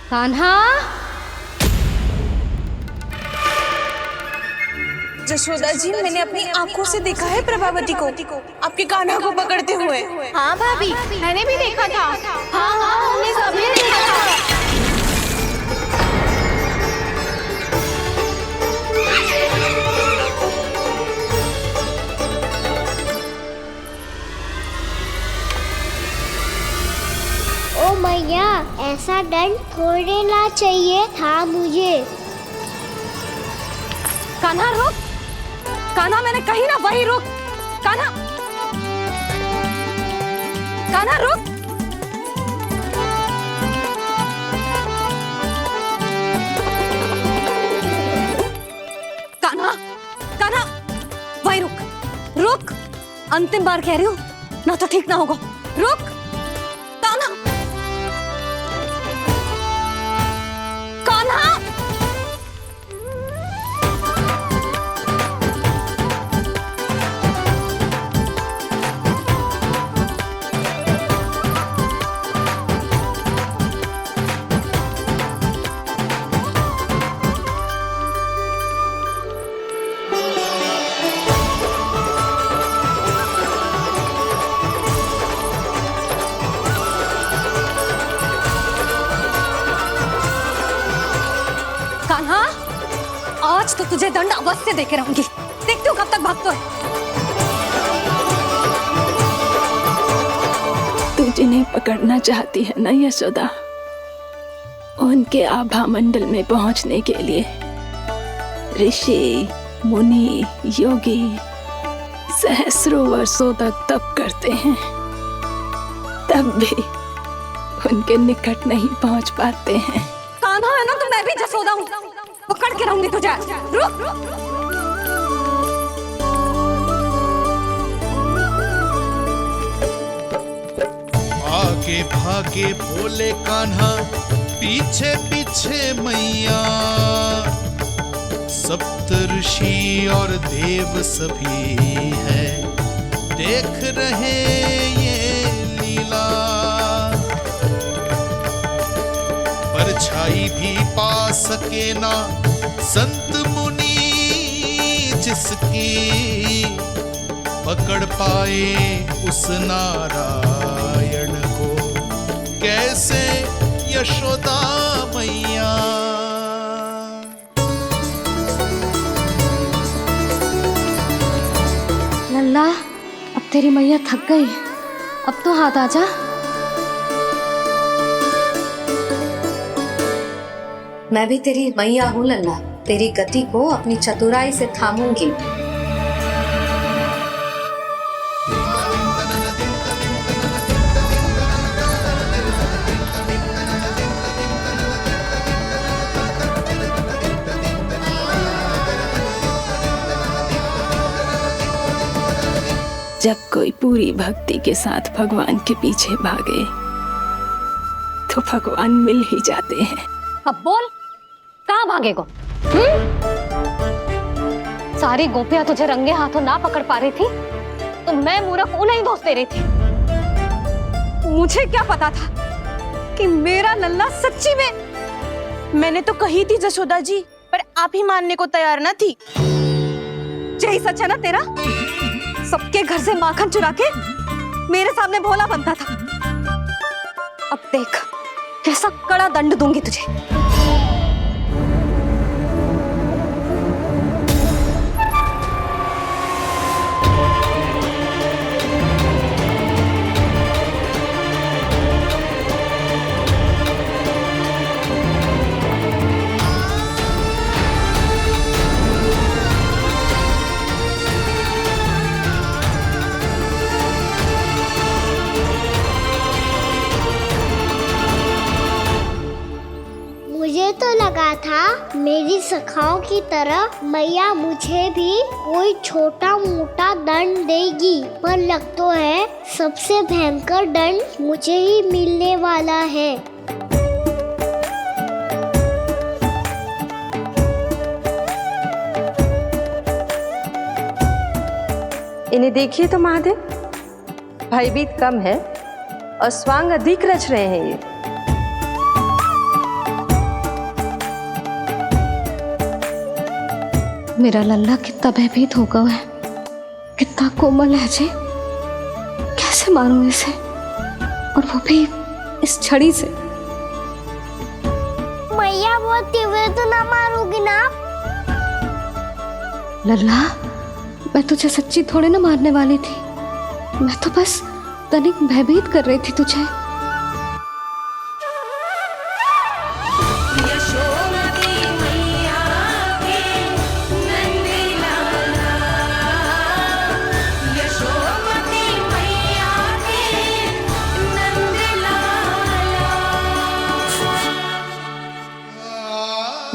कान्हा। जशोदा जी, मैंने अपनी आंखों से देखा है प्रभावती को आपके कान्हा को पकड़ते हुए। हाँ भाभी, मैंने भी देखा था। हाँ हाँ, हमने सबने देखा था। ओ मैया, ऐसा दंड थोड़े ना चाहिए था मुझे। कान्हा रुक, कान्हा मैंने कही ना वही रुक। कान्हा, कान्हा रुक। कान्हा, कान्हा वही रुक, रुक। अंतिम बार कह रही हूँ, ना तो ठीक ना होगा। रुक कान्हा, कान्हा। कान्हा, आज तो तुझे दंड अवश्य देके रहूंगी। देखती हूँ कब तक भागता है। तू जिन्हें पकड़ना चाहती है ना यशोदा, उनके आभा मंडल में पहुंचने के लिए ऋषि, मुनि, योगी सहस्रों वर्षों तक तप करते हैं, तब भी उनके निकट नहीं पहुंच पाते हैं। कान्हा है ना, तो मैं भी जसोदा हूँ, पकड़ के रहूंगी तुझे। रुक। आगे भागे बोले कान्हा, पीछे पीछे मैया। सप्त ऋषि और देव सभी है, देख रहे ये लीला। परछाई भी पा सके ना संत मुनि, जिसकी पकड़ पाए उस नारायण को, कैसे यशोदा मैया। लल्ला, अब तेरी मैया थक गई, अब तो हाथ आजा। मैं भी तेरी मैया हूँ लल्ला, तेरी गति को अपनी चतुराई से थामूंगी। जब कोई पूरी भक्ति के साथ भगवान के पीछे भागे तो भगवान मिल ही जाते हैं। अब बोल, कहाँ भागेगा? सारी गोपियां तुझे रंगे हाथों ना पकड़ पा रही थी, तो मैं मूर्ख उन्हें ही दोष दे रही थी। मुझे क्या पता था कि मेरा लल्ला सच्ची में। मैंने तो कही थी जशोदा जी, पर आप ही मानने को तैयार ना थी। यही सच है ना तेरा? सबके घर से माखन चुरा के मेरे सामने भोला बनता था। अब देख कैसा कड़ा दंड दूंगी तुझे। मुझे तो लगा था मेरी सखाओं की तरह मैया मुझे भी कोई छोटा मोटा दंड देगी, पर लग तो है सबसे भयंकर दंड मुझे ही मिलने वाला है। इन्हें देखिए तो महादेव, भयभीत कम है और स्वांग अधिक रच रहे हैं ये। मेरा लल्ला कितना भयभीत होगा है, कितना कोमल है जी। कैसे मारूं इसे, और वो भी इस छड़ी से। मैया बहुत तीव्र तो ना मारोगी ना? लल्ला, मैं तुझे सच्ची थोड़े ना मारने वाली थी। मैं तो बस तनिक भयभीत कर रही थी तुझे।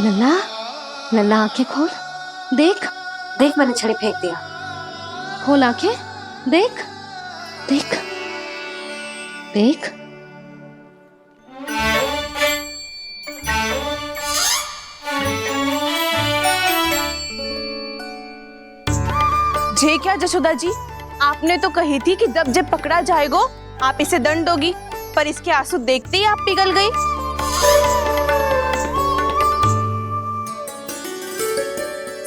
लल्ला, लल्ला आंखें खोल, देख देख, मैंने छड़ी फेंक दिया। खोल आंखें, देख देख देख। जे क्या जशोदा जी, आपने तो कही थी कि जब जब पकड़ा जाएगा आप इसे दंड दोगी, पर इसके आंसू देखते ही आप पिघल गई।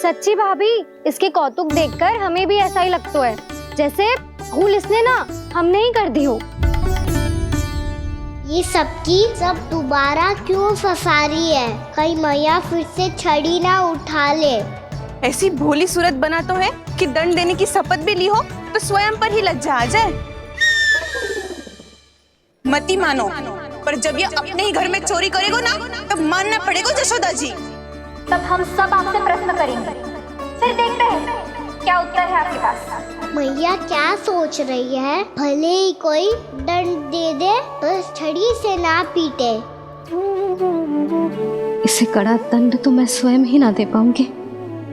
सच्ची भाभी, इसके कौतुक देखकर हमें भी ऐसा ही लगता है, जैसे भूल इसने ना हमने ही कर दी हो। ये सबकी सब दोबारा क्यों फंसा रही है? कहीं मैया फिर से छड़ी ना उठा ले। ऐसी भोली सूरत बना तो है कि दंड देने की शपथ भी ली हो तो स्वयं पर ही लज्जा आ जाए। मती मानो, पर जब ये अपने ही घर में चोरी करेगा ना, तब मानना पड़ेगा जशोदा जी। तब हम सब आपसे प्रश्न करेंगे, फिर देखते हैं क्या उत्तर है आपके पास। मैया क्या सोच रही है? भले ही कोई दंड दे दे, बस छड़ी से ना पीटे। इसे कड़ा दंड तो मैं स्वयं ही ना दे पाऊंगी,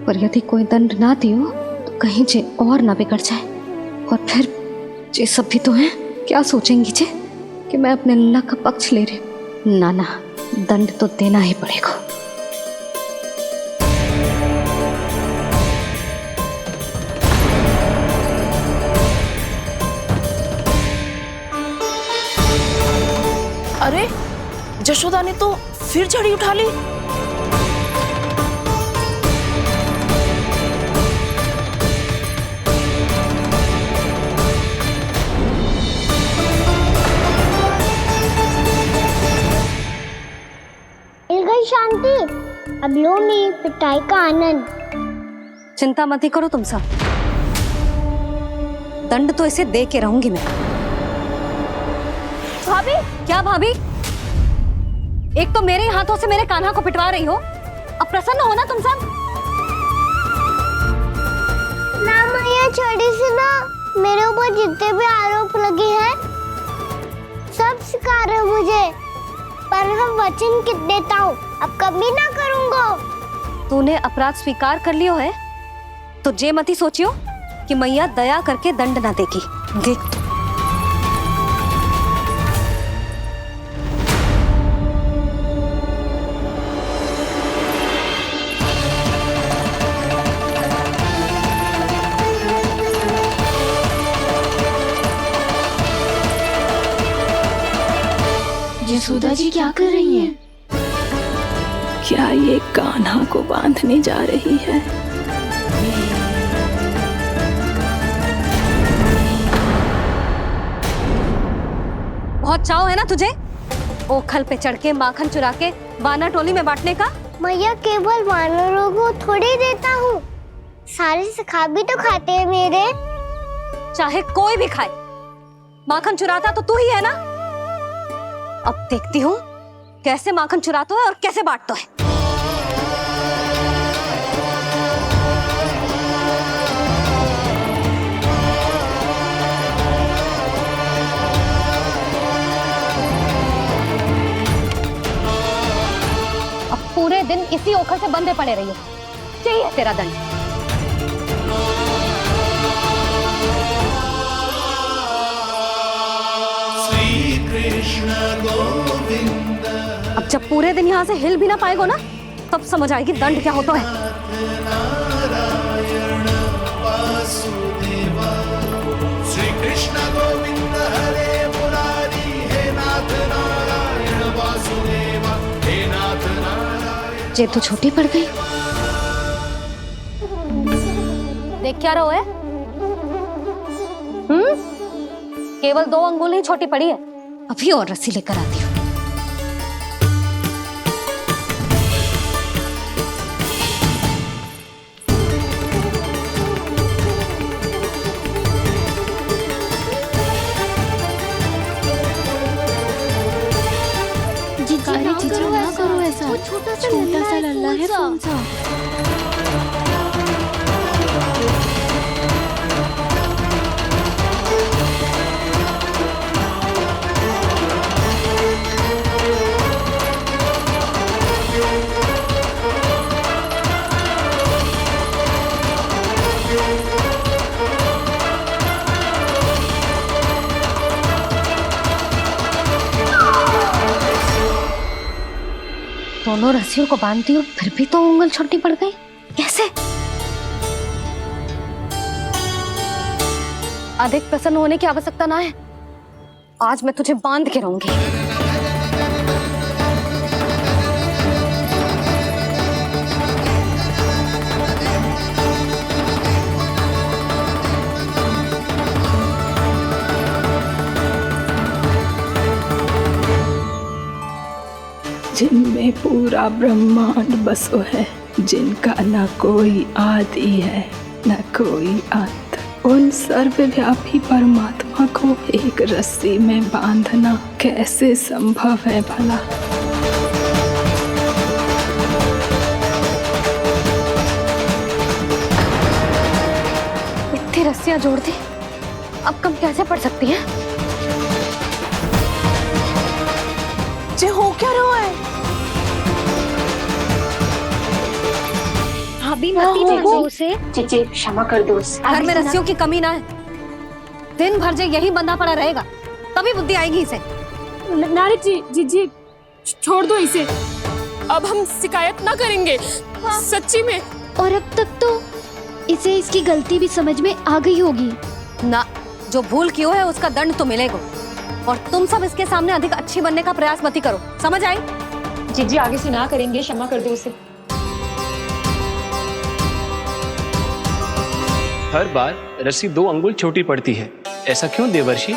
पर यदि कोई दंड ना दियो तो कहीं जे और ना बिगड़ जाए, और फिर जे सब भी तो हैं, क्या सोचेंगी जे कि मैं अपने लल्ला का पक्ष ले रही। ना ना, दंड तो देना ही पड़ेगा। अरे, जशोदा ने तो फिर छड़ी उठा ली। मिल गई शांति, अब लो मेरी पिटाई का आनंद। चिंता मत ही करो तुम सब, दंड तो इसे दे के रहूंगी मैं। भाभी, क्या भाभी? एक तो मेरे हाथों से मेरे कान्हा को पिटवा रही हो, अब प्रसन्न हो ना तुम सब। ना मैया, छड़ी से ना मेरे ऊपर जितने भी आरोप लगे हैं सब स्वीकार है मुझे, पर हम वचन कित देता हूँ, अब कभी ना करूँगा। तूने अपराध स्वीकार कर लियो है तो जे मती सोचियो कि मैया दया करके दंड ना देगी। देख, यशोदा जी क्या कर रही हैं? क्या ये कान्हा को बांधने जा रही है? बहुत चाव है ना तुझे ओखल पे चढ़ के माखन चुरा के वानर टोली में बांटने का। मैया, केवल वानरों को थोड़ी देता हूँ, सारे सखा भी तो खाते हैं मेरे। चाहे कोई भी खाए, माखन चुराता तो तू ही है ना। अब देखती हूँ कैसे माखन चुराता है और कैसे बांटता है। अब पूरे दिन इसी ओखल से बंधे पड़े रहिए, चाहिए तेरा दंड। अब जब पूरे दिन यहाँ से हिल भी ना पाएगो ना, तब समझ आएगी दंड क्या होता है। श्री कृष्ण गोविंद हरे मुरारी, हे नाथ नारायण वासुदेवा, हे नाथ नारायण। जे तो छोटी पड़ गई, देख क्या रहो है? केवल 2 अंगुल ही छोटी पड़ी है। अभी और रस्सी लेकर आती हूँ। जीजी ना करो ऐसा। वो छोटा सा लल्ला है कौन सा? दोनों रस्सियों को बांधती हूँ, फिर भी तो उंगल छोटी पड़ गई। कैसे? अधिक प्रसन्न होने की आवश्यकता ना है। आज मैं तुझे बांध के रहूंगी। जिनमें पूरा ब्रह्मांड बसो है, जिनका न कोई आदि है न कोई अंत, उन सर्वव्यापी परमात्मा को एक रस्सी में बांधना कैसे संभव है भला? इतनी रस्सियां जोड़ दी, अब कम कैसे पड़ सकती हैं? जे हो क्या रहा है? अभी मती देखो उसे। जीजी क्षमा कर दो उसे। घर में रस्सियों की कमी ना है। दिन भर जे यही बंधा पड़ा रहेगा, तभी बुद्धि आएगी इसे। नारी जी छोड़ दो इसे। अब हम शिकायत ना करेंगे। सच्ची में। और अब तक तो इसे इसकी गलती भी समझ में आ गई होगी ना। जो भूल की हो है उसका दंड तो मिलेगा। और तुम सब इसके सामने अधिक अच्छी बनने का प्रयास मत करो, समझ आई? जीजी आगे से ना करेंगे, क्षमा कर दो उसे। हर बार रस्सी 2 अंगुल छोटी पड़ती है, ऐसा क्यों देवर्षि?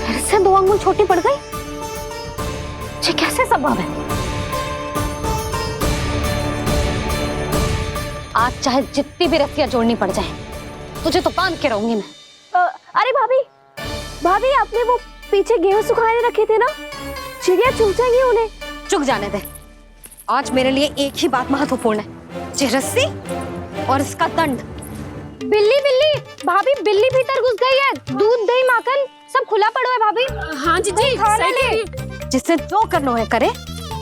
फिर से 2 अंगुल छोटी पड़ गई? ये कैसे संभव है? आज चाहे जितनी भी रस्सियां जोड़नी पड़ जाए, तुझे तो बांध के रहूंगी मैं। अरे भाभी आपने वो पीछे गेहूं सुखाने रखे थे ना, चिड़िया चुग जाएंगी उन्हें। चुक जाने दे। आज मेरे लिए एक ही बात महत्वपूर्ण है, ये रस्सी और इसका दंड। बिल्ली भाभी, बिल्ली भीतर घुस गई है। दूध दही माखन सब खुला पड़ा है भाभी। हाँ जीजी सही कह रही है। जिससे जो करना है करे,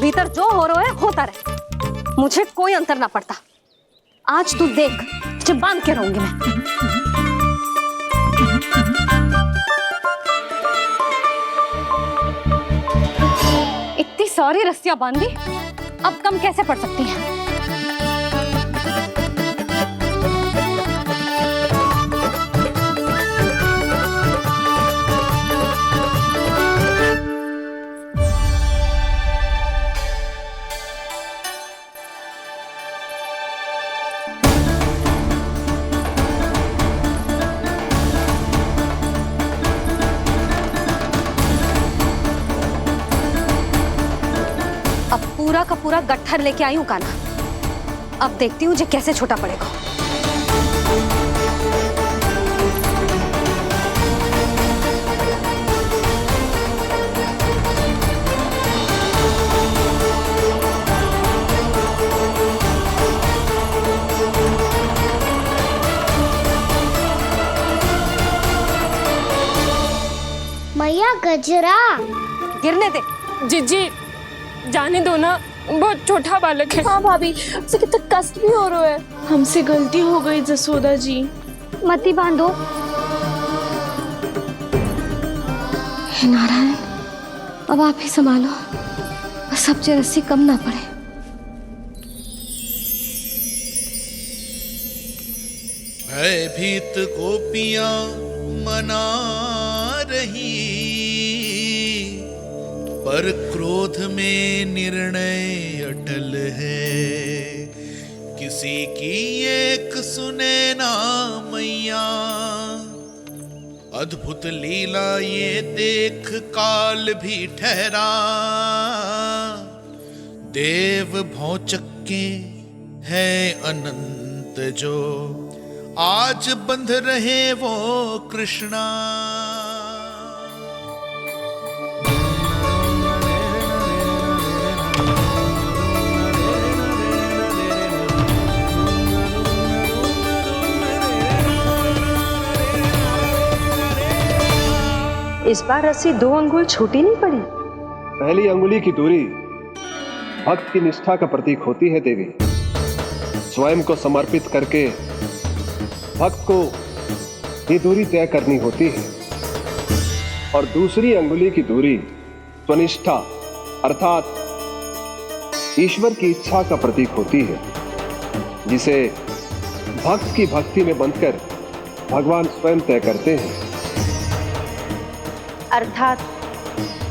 भीतर जो हो रहा है होता रहे, मुझे कोई अंतर ना पड़ता। आज तू देख, तुझे बांध के रहूंगी मैं। इतनी सारी रस्सियां बांधी, अब कम कैसे पड़ सकती हैं? पूरा का पूरा गट्ठर लेके आई हूँ कान्हा। अब देखती हूँ जे कैसे छोटा पड़ेगा। मैया गजरा गिरने दे। जीजी जाने दो ना, बहुत छोटा बालक है। हाँ भाभी, उसे कितना कष्ट भी हो रहा है। हमसे गलती हो गई जसोदा जी। मती बांधो। हे नारायण, अब आप ही संभालो, बस अब जे रस्सी कम ना पड़े। भयभीत गोपियां मना रही, पर क्रोध में निर्णय अटल है, किसी की एक सुने ना मैया। अद्भुत लीला ये देख काल भी ठहरा, देव भौचक्के है अनंत जो, आज बंध रहे वो कृष्णा। इस बार रस्सी 2 अंगुल छोटी नहीं पड़ी। पहली अंगुली की दूरी भक्त की निष्ठा का प्रतीक होती है देवी। स्वयं को समर्पित करके भक्त को ये दूरी तय करनी होती है। और दूसरी अंगुली की दूरी स्वनिष्ठा अर्थात ईश्वर की इच्छा का प्रतीक होती है, जिसे भक्त की भक्ति में बंधकर भगवान स्वयं तय करते हैं। अर्थात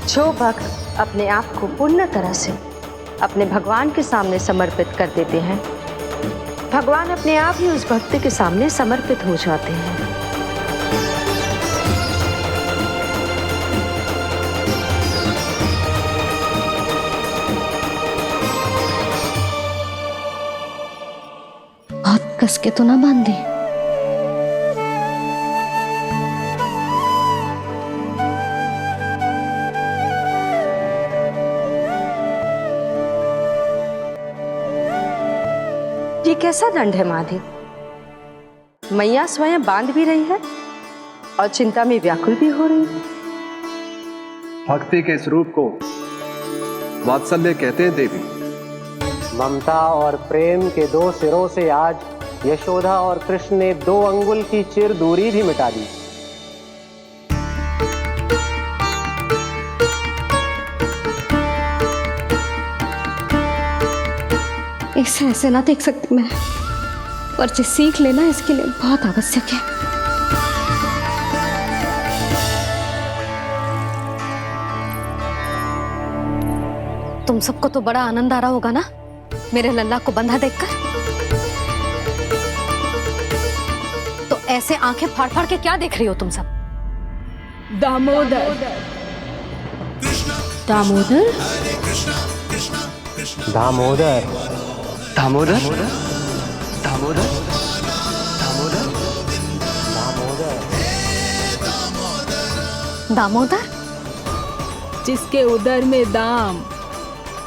जो भक्त अपने आप को पूर्ण तरह से अपने भगवान के सामने समर्पित कर देते हैं, भगवान अपने आप ही उस भक्त के सामने समर्पित हो जाते हैं। बहुत कस के तो ना बांधी। ये कैसा दंड है माधे? मैया स्वयं बांध भी रही है और चिंता में व्याकुल भी हो रही है। भक्ति के स्वरूप को वात्सल्य कहते हैं देवी। ममता और प्रेम के 2 सिरों से आज यशोदा और कृष्ण ने 2 अंगुल की चिर दूरी भी मिटा दी। इसे ऐसे ना देख सकती मैं, पर जो सीख लेना इसके लिए बहुत आवश्यक है। तुम सबको तो बड़ा आनंद आ रहा होगा ना मेरे लल्ला को बंधा देखकर। तो ऐसे आंखें फाड़ फाड़ के क्या देख रही हो तुम सब? दामोदर। दामोदर? दामोदर। दामोदर दामोदर दामोदर दामोदर? जिसके उदर में दाम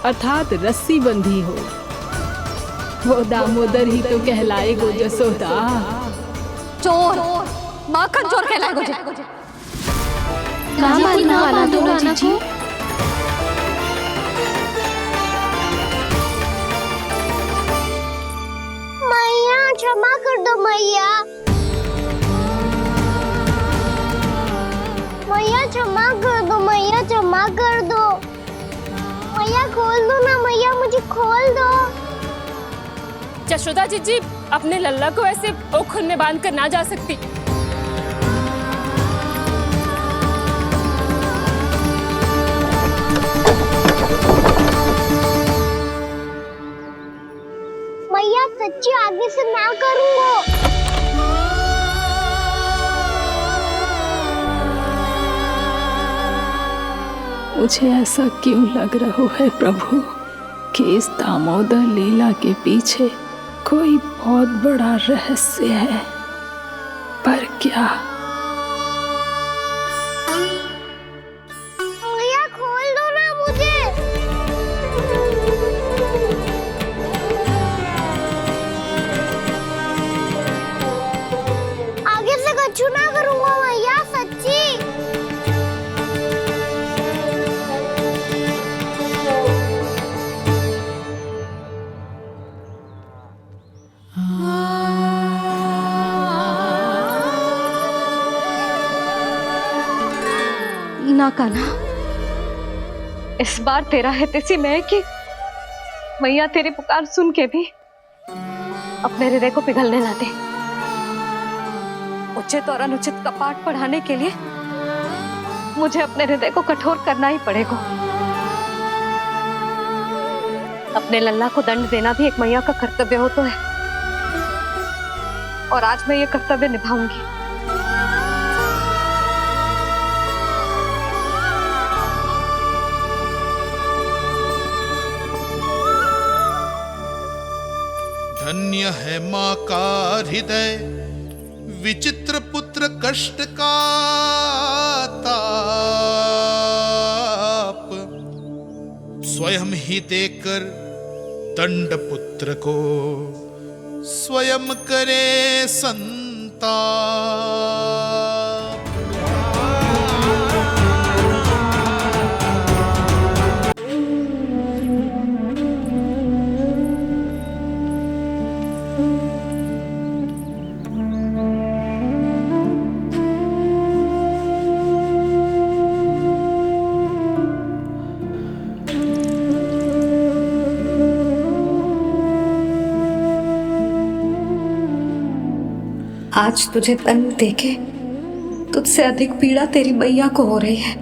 अर्थात रस्सी बंधी हो, वो दामोदर ही तो कहलाएगो जसोदा। चोर, माखन चोर कहलाएगो जी। कहाँ बांधना वाला दो जीजी? मैया क्षमा कर दो मैया। मैया क्षमा कर दो, मैया क्षमा कर दो। मैया खोल दो ना मैया, मुझे खोल दो। यशोदा जीजी अपने लल्ला को ऐसे ओखल में बांध कर ना जा सकती। मैया सच्ची आगे से ना करूंगा। मुझे ऐसा क्यों लग रहा है प्रभु कि इस दामोदर लीला के पीछे कोई बहुत बड़ा रहस्य है, पर क्या? मैया खोल दो ना मुझे। आगे से कछु ना करूंगा मैया, सच्ची। ना कान्हा, इस बार तेरा है तेसी मैं कि मैया तेरी पुकार सुन के भी अपने हृदय को पिघलने ना दे। उचित और अनुचित का पाठ पढ़ाने के लिए मुझे अपने हृदय को कठोर करना ही पड़ेगा। अपने लल्ला को दंड देना भी एक मैया का कर्तव्य हो तो है, और आज मैं ये कर्तव्य निभाऊंगी। धन्य है माँ का हृदय, विचित्र पुत्र कष्ट का ताप, स्वयं ही देकर दंड पुत्र को स्वयं करे संताप। आज तुझे दंड देके तुझसे अधिक पीड़ा तेरी मैया को हो रही है।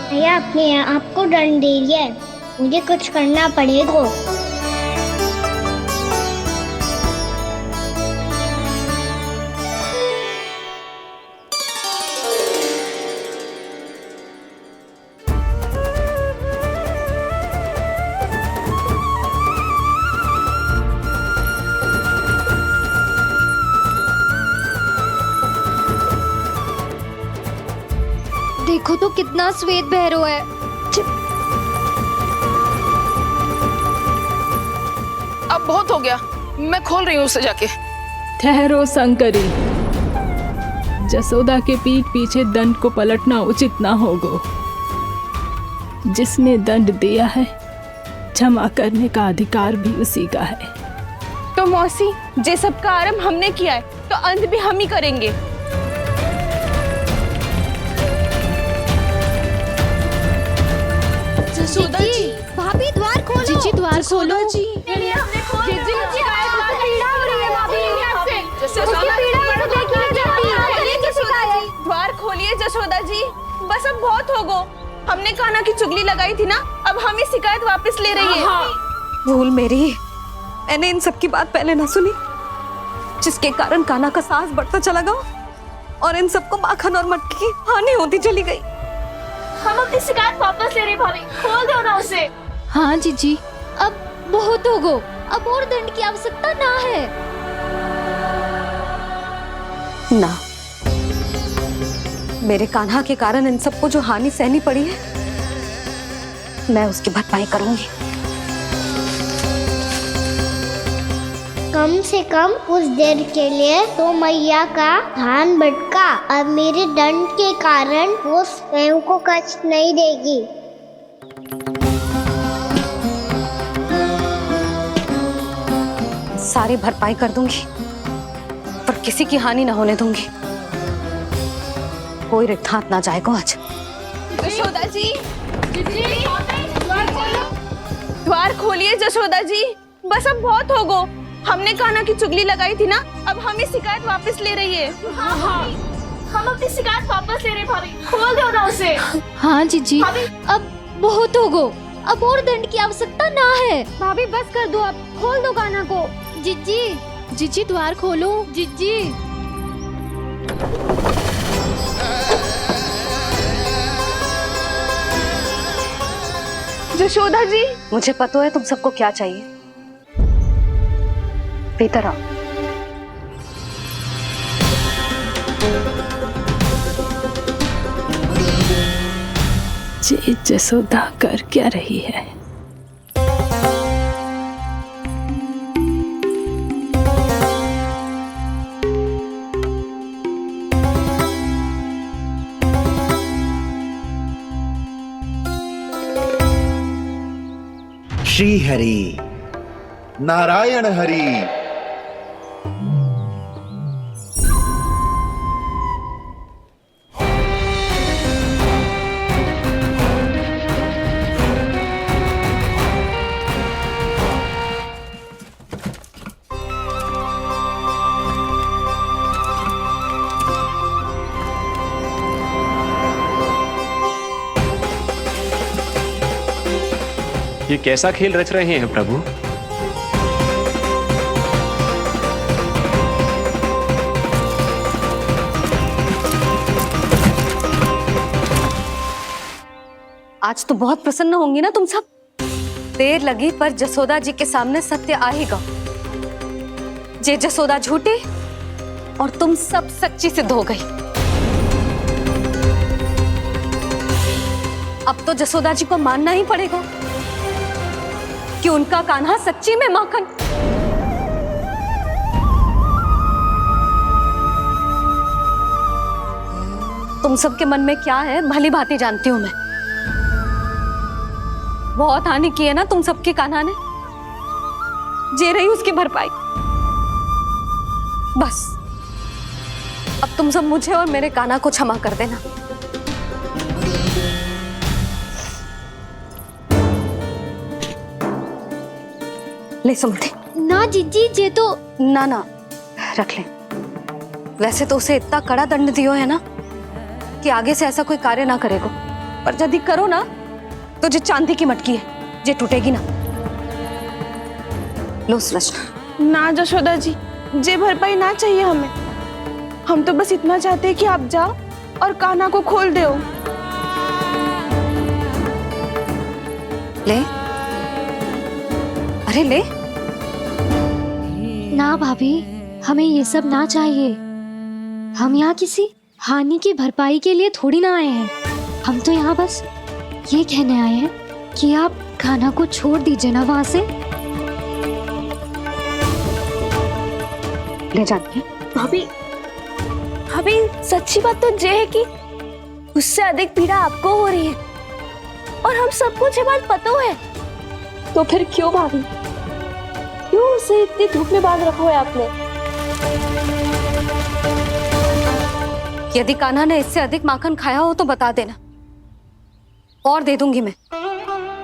मैया अपने आप को दंड दे रही है, मुझे कुछ करना पड़ेगा। देखो तो कितना श्वेत भैरव है। अब बहुत हो गया, मैं खोल रही हूँ उसे जाके। ठहरो शंकरी, जसोदा के पीठ पीछे दंड को पलटना उचित ना होगा। जिसने दंड दिया है, क्षमा करने का अधिकार भी उसी का है। तो मौसी, जे सब का आरंभ हमने किया है, तो अंत भी हम ही करेंगे। जसोदा जी, भाभी द्वार खोलो। जीजी द्वार खोलो। जी द्वार खोलिए जसोदा जी, बस अब बहुत हो गो। हमने कान्हा की चुगली लगाई थी ना, अब हम ही शिकायत वापस ले रही है। भूल मेरी, मैंने इन सब की बात पहले ना सुनी, जिसके कारण कान्हा का साहस बढ़ता चला गया और इन सबको माखन और मटकी की हानि होती चली गई। हम अपनी शिकायत वापस ले रहे भाभी, खोल दो ना उसे। हाँ जीजी, अब बहुत हो गो, अब और दंड की आवश्यकता ना है। ना, मेरे कान्हा के कारण इन सबको जो हानि सहनी पड़ी है, मैं उसकी भरपाई करूंगी। कम से कम कुछ देर के लिए तो मैया का ध्यान भटका, अब मेरे दंड के कारण वो स्वयं को कष्ट नहीं देगी। सारी भरपाई कर दूंगी, पर किसी की हानि न होने दूंगी। कोई रिक्त हाथ ना जाएगा आज। जसोदा जी, द्वार खोलिए जसोदा जी, बस अब बहुत हो गो। हमने कान्हा की चुगली लगाई थी ना, अब हम ही शिकायत वापस ले रही है। हम अपनी शिकायत वापस ले रहे भाभी, खोल दो ना उसे। हाँ जीजी, अब बहुत हो गो, अब और दंड की आवश्यकता ना है। भाभी बस कर दो, अब खोल दो कान्हा को। जीजी, जीजी द्वार खोलो। जीजी, जसोदा जी, मुझे पता है तुम सबको क्या चाहिए। भीतर आओ। जे जसोदा कर क्या रही है? श्री हरि, नारायण हरि, ये कैसा खेल रच रहे हैं प्रभु? आज तो बहुत प्रसन्न होंगी ना तुम सब। देर लगी पर जसोदा जी के सामने सत्य आएगा। जे जसोदा झूठी और तुम सब सच्ची सिद्ध हो गई। अब तो जसोदा जी को मानना ही पड़ेगा कि उनका कान्हा सच्ची में माखन। तुम सबके मन में क्या है भली भांति जानती हूं मैं। बहुत हानि की है ना तुम सबके कान्हा ने। जे रही उसकी भरपाई। बस अब तुम सब मुझे और मेरे कान्हा को क्षमा कर देना। ले सुमति। ना जीजी, जे तो ना ना रख ले। वैसे तो उसे इतना कड़ा दंड दियो है ना कि आगे से ऐसा कोई कार्य ना करेगा। पर यदि करो ना तो जो चांदी की मटकी है जे टूटेगी ना। लो सृष्टि। ना जशोदा जी, जे भरपाई ना चाहिए हमें। हम तो बस इतना चाहते हैं कि आप जाओ और कान्हा को खोल दो। ले, अरे ले। ना भाभी, हमें ये सब ना चाहिए। हम यहाँ किसी हानि की भरपाई के लिए थोड़ी ना आए हैं। हम तो यहाँ बस ये कहने आए हैं कि आप कान्हा को छोड़ दीजिए ना वहां से। ले जाती है। भाभी, भाभी सच्ची बात तो ये है कि उससे अधिक पीड़ा आपको हो रही है और हम सबको ये बात पता है। तो फिर क्यों भाभी, क्यों उसे इतनी धूप में बांध रखा है आपने? यदि कान्हा ने इससे अधिक माखन खाया हो तो बता देना और दे दूंगी मैं।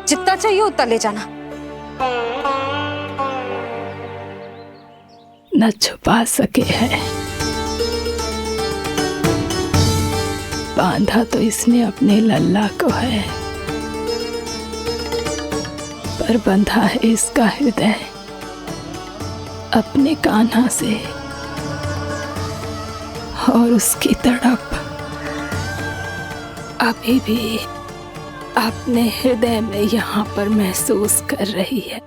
जितना चाहिए उतना ले जाना। न छुपा सके हैं। बांधा तो इसने अपने लल्ला को है, पर बंधा है इसका हृदय अपने कान्हा से। और उसकी तड़प अभी भी अपने हृदय में यहाँ पर महसूस कर रही है।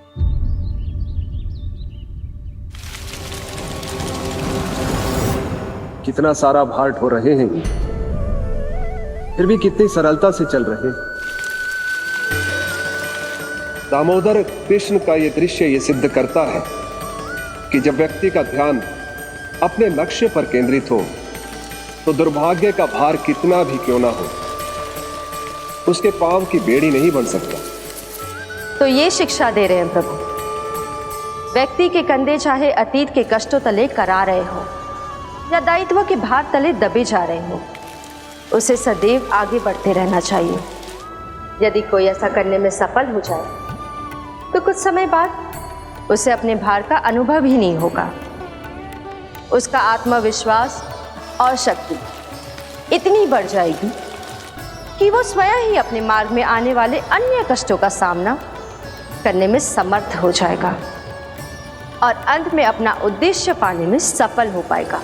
कितना सारा भार ढो रहे हैं, फिर भी कितनी सरलता से चल रहे हैं। दामोदर कृष्ण का यह दृश्य ये सिद्ध करता है कि जब व्यक्ति का ध्यान अपने लक्ष्य पर केंद्रित हो तो दुर्भाग्य का भार कितना भी क्यों ना हो, उसके पांव की बेड़ी नहीं बन सकता। तो ये शिक्षा दे रहे हैं प्रभु। व्यक्ति के कंधे चाहे अतीत के कष्टों तले करा रहे हो या दायित्व के भार तले दबे जा रहे हो, उसे सदैव आगे बढ़ते रहना चाहिए। यदि कोई ऐसा करने में सफल हो जाए तो कुछ समय बाद उसे अपने भार का अनुभव ही नहीं होगा। उसका आत्मविश्वास और शक्ति इतनी बढ़ जाएगी कि वो स्वयं ही अपने मार्ग में आने वाले अन्य कष्टों का सामना करने में समर्थ हो जाएगा और अंत में अपना उद्देश्य पाने में सफल हो पाएगा।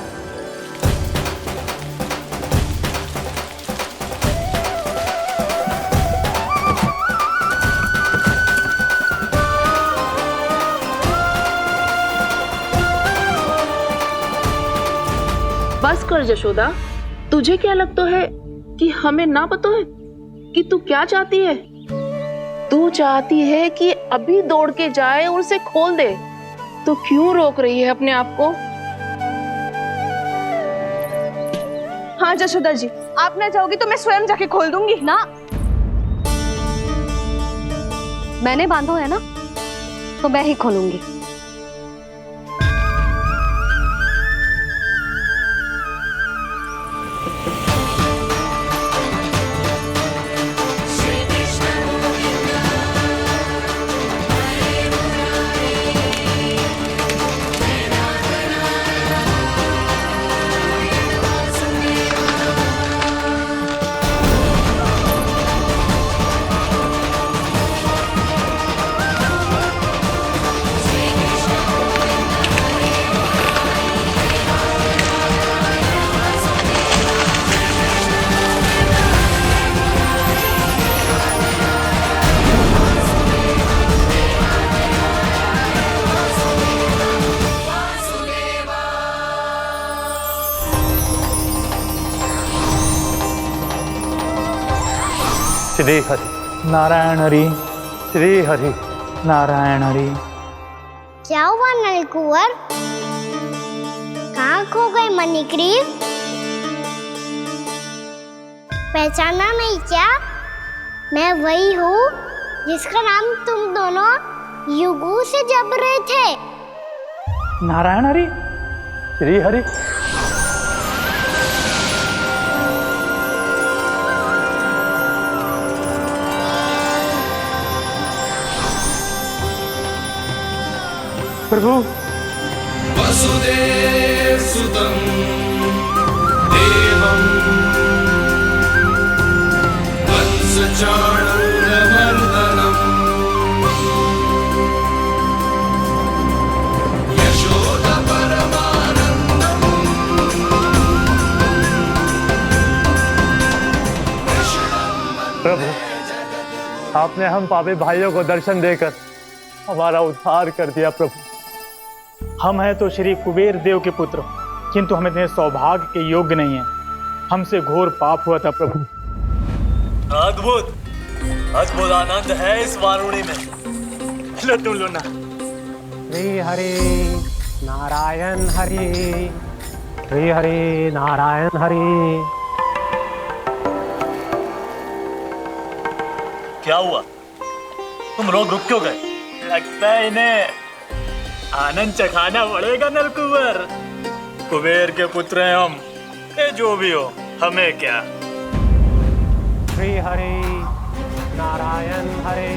बस कर जशोदा, तुझे क्या लगता है कि हमें ना पता है कि तू क्या चाहती है? तू चाहती है कि अभी दौड़ के जाए और उसे खोल दे, तो क्यों रोक रही है अपने आप को? हाँ जशोदा जी, आप ना चाहोगी तो मैं स्वयं जाके खोल दूंगी। ना, मैंने बांधो है ना तो मैं ही खोलूंगी। श्री हरि नारायण हरि, श्री हरि नारायण हरि। क्या हुआ नलकुंवर? कहाँ खो गए मणिग्रीव? पहचाना नहीं क्या? मैं वही हूँ जिसका नाम तुम दोनों युगों से जप रहे थे। नारायण हरि, श्री हरि। प्रभु वसुदेव सुतं देवं वंशचाणूरमर्दनम् यशोदा परमानंदम् प्रभु, आपने हम पापी भाइयों को दर्शन देकर हमारा उद्धार कर दिया। प्रभु, हम हैं तो श्री कुबेर देव के पुत्र, किंतु हम इतने सौभाग्य के योग्य नहीं हैं। हमसे घोर पाप हुआ था प्रभु। अद्भुत अद्भुत आनंद है इस वारुणी में। लो तुम लो ना। श्री हरि नारायण हरि, श्री हरि नारायण हरि। क्या हुआ? तुम लोग रुक क्यों गए? लगता है इन्हें आनंद चखाना पड़ेगा नलकुंवर। कुबेर के पुत्र हैं हम, ये जो भी हो हमें क्या। श्री हरि नारायण हरि,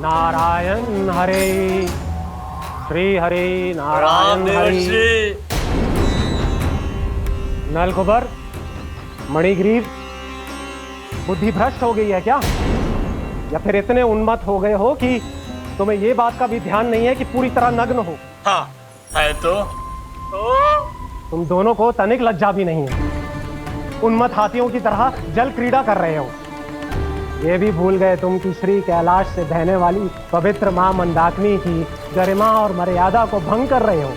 नारायण हरि, श्री हरि नारायण हरि। नलकुबर, मणिग्रीव, बुद्धि भ्रष्ट हो गई है क्या? या फिर इतने उन्मत्त हो गए हो कि तुम्हें ये बात का भी ध्यान नहीं है कि पूरी तरह नग्न हो? हाँ है तो। तुम दोनों को तनिक लज्जा भी नहीं है। उन्मत्त हाथियों की तरह जल क्रीड़ा कर रहे हो। ये भी भूल गए तुम कि श्री कैलाश से बहने वाली पवित्र मां मंदाकिनी की गरिमा और मर्यादा को भंग कर रहे हो।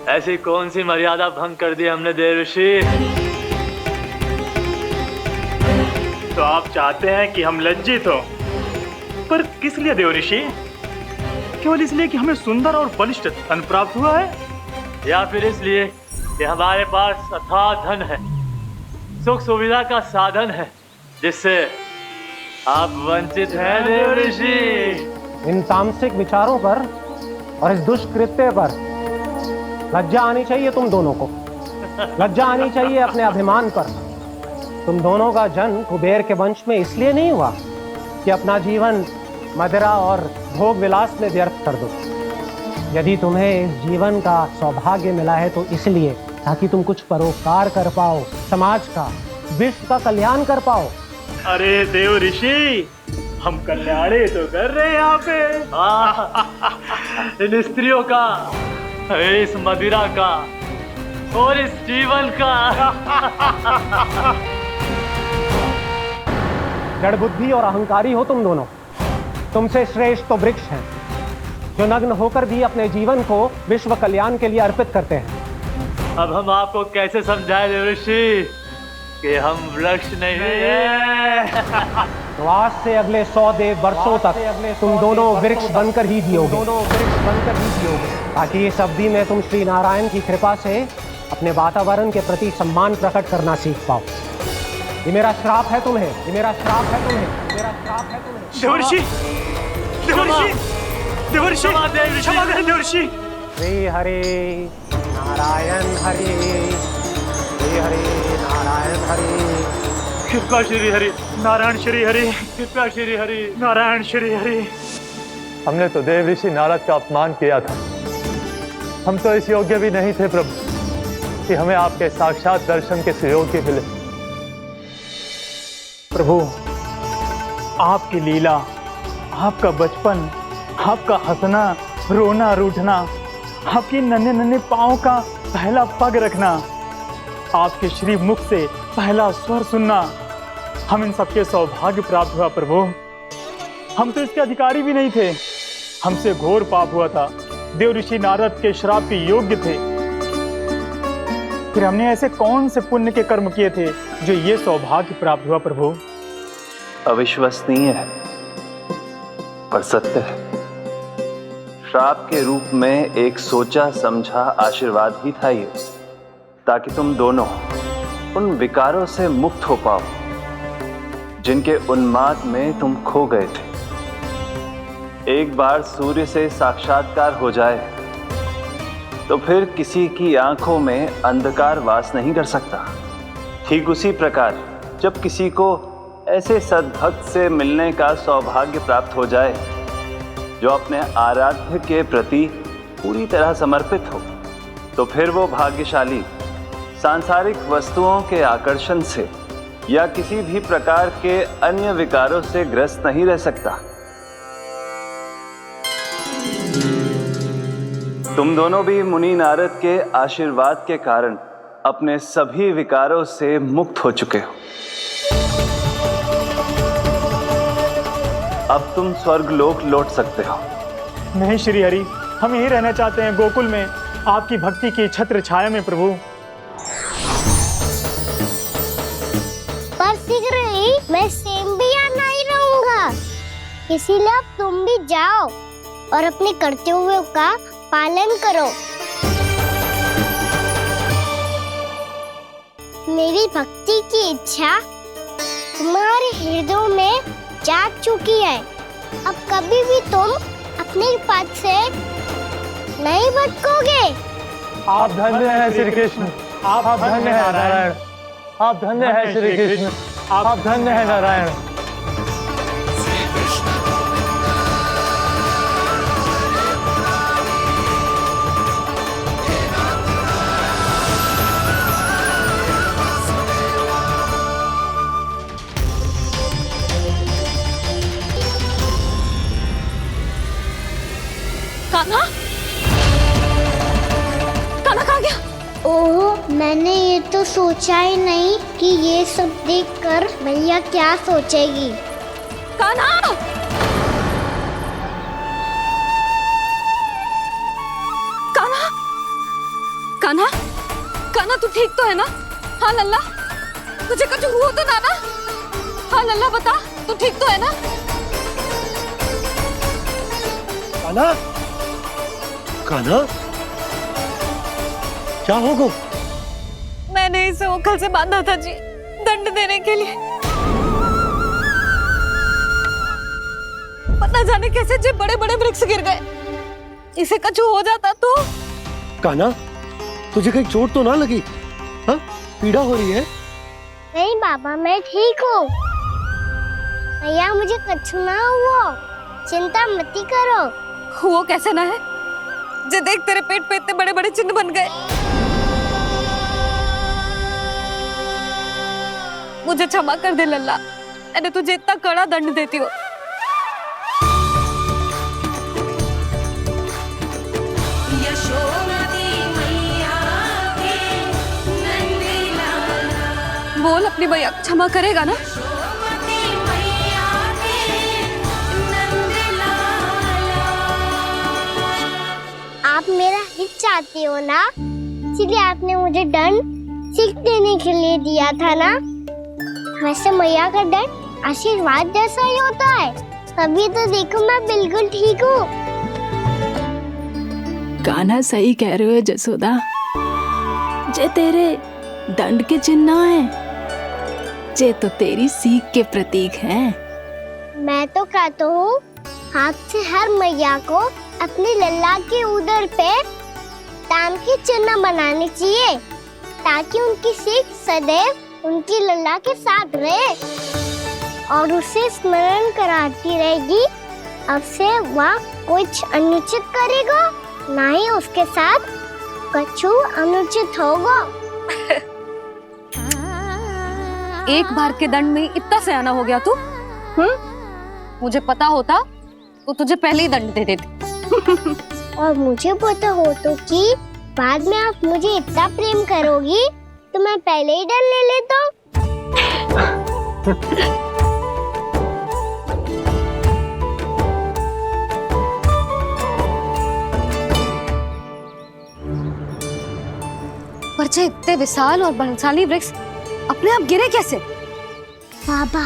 ऐसी कौन सी मर्यादा भंग कर दी हमने देव ऋषि? तो आप चाहते हैं कि हम लज्जित हो, पर किस लिए देव ऋषि? केवल इसलिए कि हमें सुंदर और बलिष्ठ धन प्राप्त हुआ है, या फिर इसलिए कि हमारे पास अथाह धन है, सुख सुविधा का साधन है, जिससे आप वंचित हैं देव ऋषि? इन तामसिक विचारों पर और इस दुष्कृत्य पर लज्जा आनी चाहिए तुम दोनों को। लज्जा आनी चाहिए अपने अभिमान पर। तुम दोनों का जन्म कुबेर के वंश में इसलिए नहीं हुआ कि अपना जीवन मदिरा और भोग विलास में व्यर्थ कर दो। यदि तुम्हें इस जीवन का सौभाग्य मिला है तो इसलिए ताकि तुम कुछ परोपकार कर पाओ, समाज का, विश्व का कल्याण कर पाओ। अरे देव ऋषि, हम कल्याण तो कर रहे हैं यहाँ पे। इन स्त्रियों का, इस मदिरा का और इस जीवन का। जड़ बुद्धि और अहंकारी हो तुम दोनों। तुमसे श्रेष्ठ तो वृक्ष हैं, जो नग्न होकर भी अपने जीवन को विश्व कल्याण के लिए अर्पित करते हैं। अब हम आपको कैसे समझाएं देव ऋषि कि हम वृक्ष नहीं हैं? तो आज से अगले 100 वर्षों तक तुम दोनों वृक्ष बनकर ही जियोगे। ताकि इस अवधि में तुम श्री नारायण की कृपा से अपने वातावरण के प्रति सम्मान प्रकट करना सीख पाओ। ये मेरा श्राप है तुम्हें, ये मेरा श्राप है तुम्हें, मेरा श्राप है तुम्हें। देवर्षि, देवर्षि, देवर्षि, क्षमा करें देवर्षि। श्री हरि नारायण हरि, श्री हरि नारायण हरि। कृपा श्री हरि नारायण, श्री हरि कृपा श्री हरि नारायण, श्री हरि। हमने तो देव ऋषि नारद का अपमान किया था। हम तो इस योग्य भी नहीं थे प्रभु कि हमें आपके साक्षात दर्शन के सुयोग्य मिले। प्रभु, आपकी लीला, आपका बचपन, आपका हंसना, रोना, रूठना, आपकी नन्हे नन्हे पाँव का पहला पग रखना, आपके श्री मुख से पहला स्वर सुनना, हम इन सबके सौभाग्य प्राप्त हुआ प्रभु। हम तो इसके अधिकारी भी नहीं थे। हमसे घोर पाप हुआ था, देव ऋषि नारद के श्राप के योग्य थे। फिर हमने ऐसे कौन से पुण्य के कर्म किए थे जो ये सौभाग्य प्राप्त हुआ प्रभु? अविश्वसनीय है पर सत्य है। श्राप के रूप में एक सोचा समझा आशीर्वाद ही था ये, ताकि तुम दोनों उन विकारों से मुक्त हो पाओ जिनके उन्माद में तुम खो गए थे। एक बार सूर्य से साक्षात्कार हो जाए तो फिर किसी की आंखों में अंधकार वास नहीं कर सकता। ठीक उसी प्रकार जब किसी को ऐसे सद्भक्त से मिलने का सौभाग्य प्राप्त हो जाए जो अपने आराध्य के प्रति पूरी तरह समर्पित हो, तो फिर वो भाग्यशाली सांसारिक वस्तुओं के आकर्षण से या किसी भी प्रकार के अन्य विकारों से ग्रस्त नहीं रह सकता। तुम दोनों भी मुनि नारद के आशीर्वाद के कारण अपने सभी विकारों से मुक्त हो चुके हो। अब तुम स्वर्गलोक लौट सकते हो। नहीं श्री हरि, हम यहीं रहना चाहते हैं, गोकुल में आपकी भक्ति की छत्र छाया में प्रभु। पर शीघ्र ही मैं सेम्बिया नहीं रहूंगा, इसीलिए अब तुम भी जाओ और अपने कर्तव्यों का पालन करो। मेरी भक्ति की इच्छा तुम्हारे हृदय में जाग चुकी है। अब कभी भी तुम अपने पद से नहीं भटकोगे। आप धन्य हैं श्री कृष्ण, आप धन्य हैं नारायण, आप धन्य हैं श्री कृष्ण, आप धन्य हैं नारायण। कान्हा, कान्हा कहाँ गया? ओह, मैंने ये तो सोचा ही नहीं कि ये सब देखकर भैया क्या सोचेगी। कान्हा! कान्हा! कान्हा! कान्हा तू ठीक तो है ना? हाँ लल्ला, तुझे कुछ हुआ तो ना? हाँ लल्ला बता, तू ठीक तो है ना? कान्हा, कान्हा, क्या होगा? मैंने इसे ओखल से बांधा था जी, दंड देने के लिए। पता जाने कैसे जे बड़े बड़े वृक्ष गिर गए। इसे कुछ हो जाता तो? कान्हा, तुझे कहीं चोट तो ना लगी? हाँ, पीड़ा हो रही है? नहीं बाबा, मैं ठीक हूँ। भैया मुझे कुछ ना हुआ, चिंता मत करो। वो कैसे ना है? जे देख तेरे पेट पे इतने बड़े बड़े चिन्ह बन गए। मुझे क्षमा कर दे लल्ला, मैंने तुझे इतना कड़ा दंड देती हूँ। बोल अपनी भैया क्षमा करेगा ना? आप मेरा हित चाहते हो ना, इसलिए आपने मुझे दंड सीख देने के लिए दिया था ना। वैसे मैया का दंड आशीर्वाद जैसा ही होता है, तभी तो देखो मैं बिल्कुल ठीक हूँ। कान्हा सही कह रहे हो जसोदा, जे तेरे दंड के चिन्ह है, जे तो तेरी सीख के प्रतीक हैं। मैं तो कहता हूँ हाथ से हर मैया को अपनी लल्ला के उदर पे ताम के चिन्ह बनाने चाहिए, ताकि उनकी सीख सदैव उनकी लल्ला के साथ रहे और उसे स्मरण कराती रहेगी। अब से वह कुछ अनुचित करेगा, ना ही उसके साथ कुछ अनुचित होगा। एक बार के दंड में इतना सयाना हो गया तू? मुझे पता होता तो तुझे पहले ही दंड दे देती। और मुझे पता हो तो कि बाद में आप मुझे इतना प्रेम करोगी तो मैं पहले ही दंड ले लेता। पर जे इतने विशाल और बलशाली वृक्ष अपने आप गिरे कैसे? बाबा,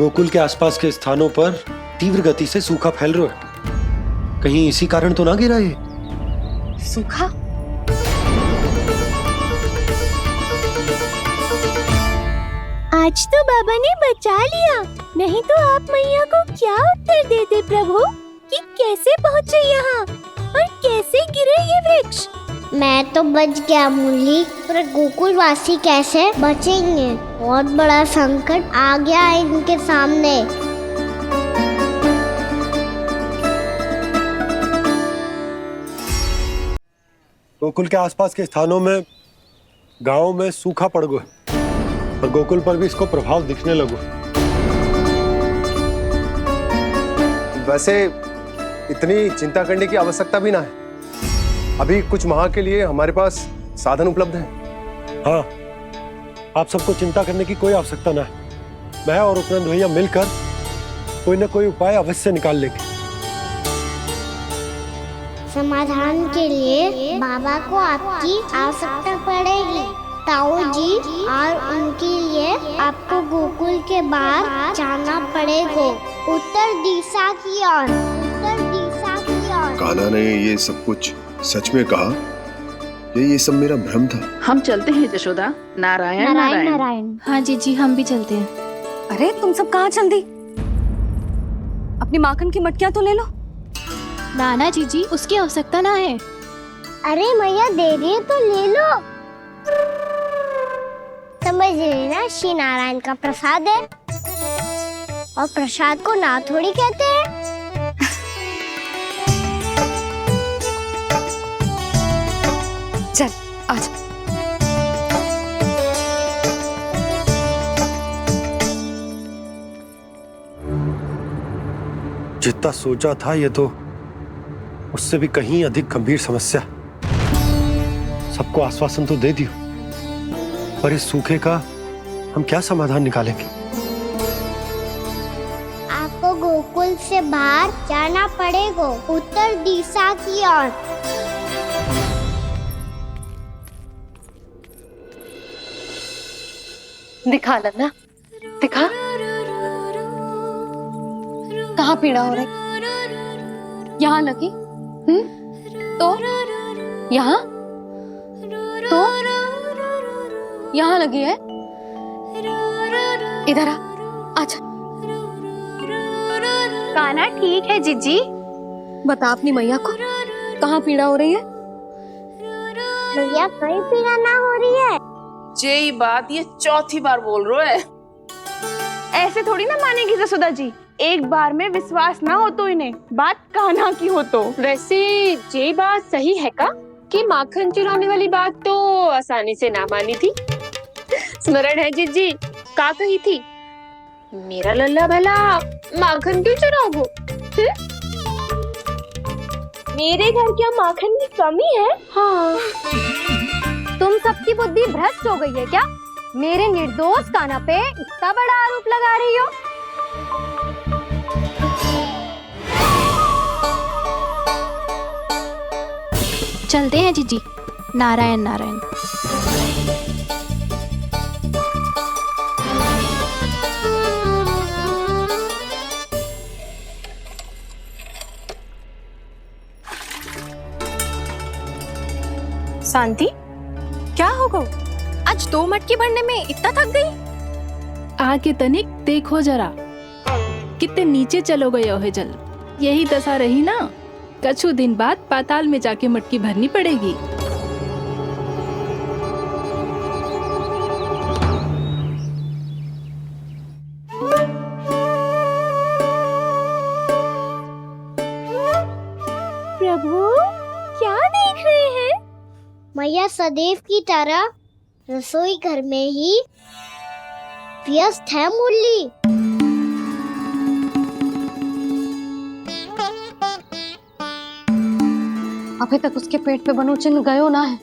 गोकुल के आसपास के स्थानों पर तीव्र गति से सूखा फैल रहा है। कहीं इसी कारण तो ना गिरा ये? सूखा? आज तो बाबा ने बचा लिया, नहीं तो आप मैया को क्या उत्तर देते प्रभु कि कैसे पहुँचे यहाँ और कैसे गिरे ये वृक्ष। मैं तो बच गया मुरली, पर गोकुल वासी कैसे बचेंगे? बहुत बड़ा संकट आ गया है इनके सामने। गोकुल के आसपास के स्थानों में, गांवों में सूखा पड़ गया और गोकुल पर भी इसको प्रभाव दिखने लगो। वैसे इतनी चिंता करने की आवश्यकता भी ना है। अभी कुछ माह के लिए हमारे पास साधन उपलब्ध है। हाँ, आप सबको चिंता करने की कोई आवश्यकता ना है। मैं और उपनंद भैया मिलकर कोई ना कोई उपाय अवश्य निकाल लेंगे। समाधान के लिए बाबा को आपकी आवश्यकता पड़ेगी। ताऊ जी, और उनके लिए आपको गोकुल के बाहर जाना पड़ेगा, उत्तर दिशा की ओर। उत्तर दिशा की ओर। कान्हा ने ये सब कुछ सच में कहा? ये सब मेरा भ्रम था? हम चलते हैं जशोदा। नारायण नारायण नारायण। हाँ जीजी, हम भी चलते हैं। अरे तुम सब कहाँ चल दी? अपनी माखन की मटकियाँ तो ले लो। नाना जीजी, उसकी आवश्यकता ना है। अरे मैया दे रही है तो ले लो। समझ लेना, श्री नारायण का प्रसाद है और प्रसाद को ना थोड़ी कहते हैं। चल आज। जितना सोचा था ये तो उससे भी कहीं अधिक गंभीर समस्या। सबको आश्वासन तो दे दियो, पर इस सूखे का हम क्या समाधान निकालेंगे? आपको गोकुल से बाहर जाना पड़ेगा, उत्तर दिशा की ओर। दिखा लन्ना, दिखा। कहाँ पीड़ा हो रही? यहाँ लगी? तो यहाँ? तो यहाँ लगी है? इधर आ, आजा। कान्हा ठीक है जीजी। बता अपनी मैया को कहाँ पीड़ा हो रही है? मैया कहीं पीड़ा ना हो रही है। ये बात ये चौथी बार बोल रहे है। ऐसे थोड़ी ना मानेगी जसोदा जी। एक बार में विश्वास ना हो तो इन्हें, बात कान्हा की हो तो। वैसे ये बात सही है का कि माखन चुराने वाली बात तो आसानी से ना मानी थी। स्मरण है जीजी का कही थी, मेरा लल्ला भला माखन क्यों चुराओगे? मेरे घर क्या माखन की कमी है? हाँ, तुम सबकी बुद्धि भ्रष्ट हो गई है क्या? मेरे निर्दोष कान्हा पे इतना बड़ा आरोप लगा रही हो? चलते हैं जीजी। नारायण नारायण। शांति, क्या हो गो? आज 2 मटकी भरने में इतना थक गई? आके तनिक देखो जरा, कितने नीचे चलो गए हो जल। यही दशा रही ना, कछु दिन बाद पाताल में जाके मटकी भरनी पड़ेगी। प्रभु क्या देख रहे हैं? मैया सदैव की तरह रसोई घर में ही व्यस्त है मुरली। अभी तक उसके पेट पे बनो चिन्ह गयो ना है।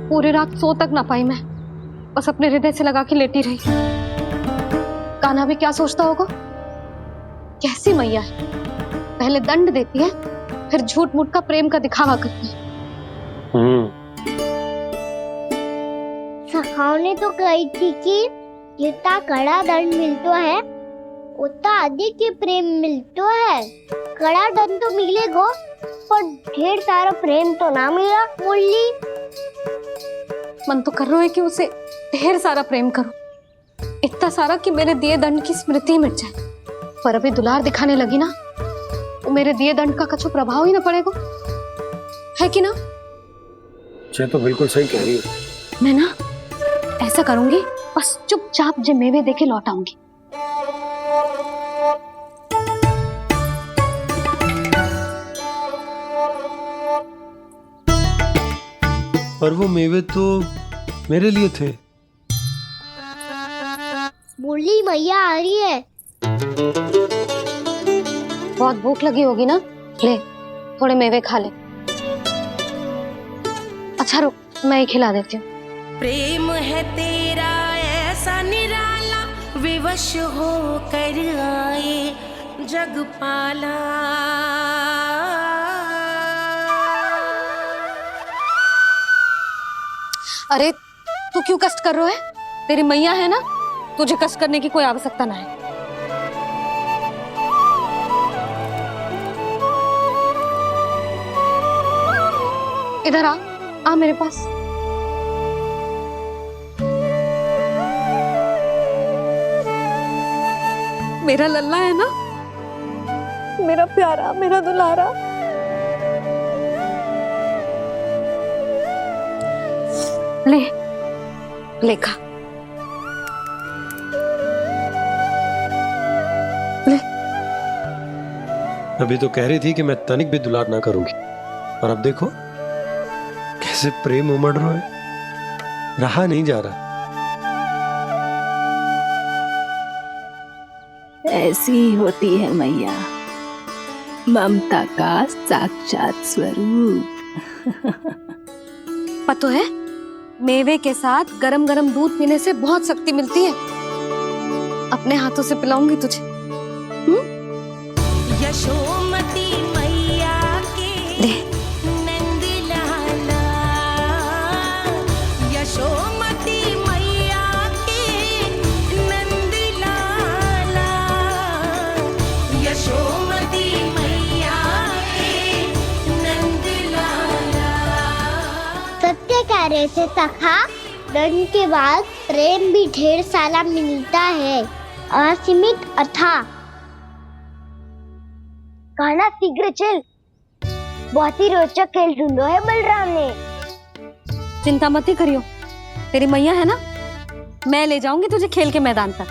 पूरी रात सो तक ना पाई मैं, बस अपने हृदय से लगा के लेटी रही। कान्हा भी क्या सोचता होगा? कैसी मैया है, पहले दंड देती है, फिर झूठ मूठ का प्रेम का दिखावा करती है। सखाओ ने तो कही थी कि जितना कड़ा दंड मिलतो है उतना अधिक ही प्रेम मिलतो है। कड़ा दंड तो मिलेगो पर ढेर सारा प्रेम तो ना मिला। मुरली मन तो कर रहा है कि उसे ढेर सारा प्रेम करूं, इतना सारा कि मेरे दिए दंड की स्मृति मिट जाए। पर अभी दुलार दिखाने लगी ना, वो मेरे दिए दंड का कछु प्रभाव ही ना पड़ेगा, है कि ना? ये तो बिल्कुल सही कह रही हो। मैं ना ऐसा करूंगी, बस चुपचाप जे मेवे देके लौट आऊंगी। पर वो मेवे तो मेरे लिए थे। मुरली मैया आ रही है। बहुत भूख लगी होगी ना, ले थोड़े मेवे खा ले। अच्छा रुक, मैं ही खिला देती हूँ। प्रेम है तेरा ऐसा निराला, विवश हो कर आए जगपाला। अरे तू क्यों कष्ट कर रहा है? तेरी मैया है ना, तुझे कष्ट करने की कोई आवश्यकता ना है। इधर आ मेरे पास। मेरा लल्ला है ना, मेरा प्यारा, मेरा दुलारा। ले खा। ले। अभी तो कह रही थी कि मैं तनिक भी दुलार ना करूंगी, और अब देखो कैसे प्रेम उमड़ रहा है, रहा नहीं जा रहा। ऐसी ही होती है मैया, ममता का साक्षात स्वरूप। पता है, मेवे के साथ गरम गरम दूध पीने से बहुत शक्ति मिलती है। अपने हाथों से पिलाऊंगी तुझे। यशोमती मैया के नंद लाला, यशोमती मैया के नंद लाला, यशोमती मैया के नंद लाला। सत्य कह रहे थे सखा, दंड के बाद प्रेम भी ढेर सारा मिलता है, असीमित अथाह। गाना शीघ्र चल, बहुत ही रोचक खेल ढूंढो है बलराम ने। चिंता मत ही करियो, तेरी मैया है ना, मैं ले जाऊंगी तुझे खेल के मैदान तक।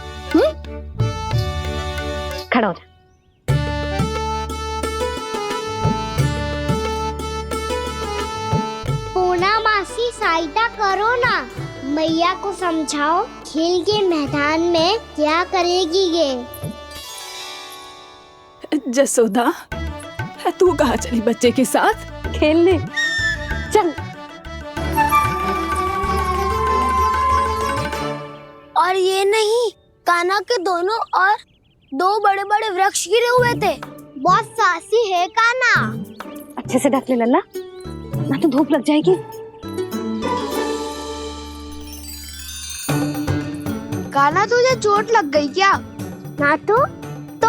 खड़ा हो जा। पूना मासी सहायता करो ना, मैया को समझाओ खेल के मैदान में क्या करेगी ये। जसोदा, तू कहाँ चली बच्चे के साथ? खेलने चल। और ये नहीं, कान्हा के दोनों और दो बड़े बड़े वृक्ष गिरे हुए थे। बहुत साहसी है कान्हा। अच्छे से ढक ले लल्ला, ना तो धूप लग जाएगी। कान्हा तुझे चोट लग गई क्या? ना तो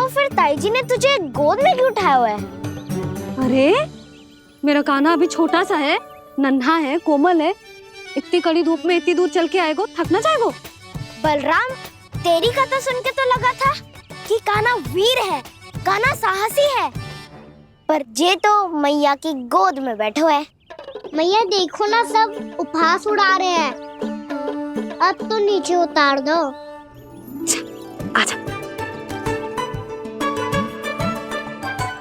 फिर ताई जी ने तुझे गोद में क्यों उठाया हुआ है? अरे मेरा कान्हा अभी छोटा सा है, नन्हा है, कोमल है। इतनी कड़ी धूप में इतनी दूर चल के आएगो, थक ना जाएगो। बलराम, तेरी कथा सुन के तो लगा था कि कान्हा वीर है, कान्हा साहसी है, पर जे तो मैया की गोद में बैठो है। मैया देखो ना, सब उपहास उड़ा रहे हैं। अब तो नीचे उतार दो। आजा।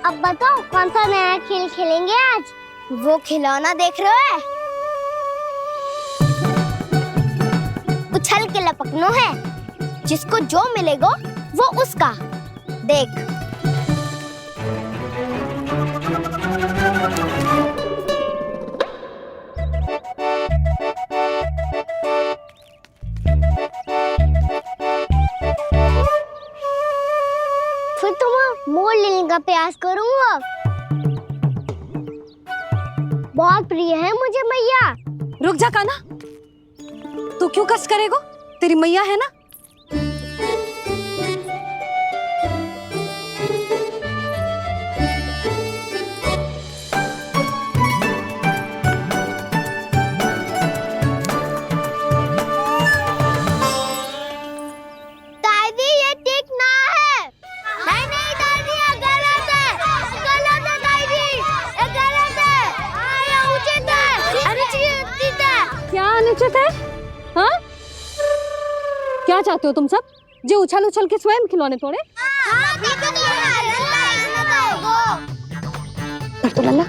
अब बताओ कौन सा नया खेल खेलेंगे आज? वो खिलौना देख रहे हो? उछल के लपकनो है, जिसको जो मिलेगा वो उसका। देख। फिर तुम मोड़ लेने का प्रयास करूंगा। बहुत प्रिय है मुझे मैया। रुक जा कान्हा, तू क्यों कष्ट करेगो? तेरी मैया है ना, निश्चित है? हाँ? क्या चाहते हो तुम सब? जो उछल उछल के स्वयं खिलौने तोड़े? तो लल्ला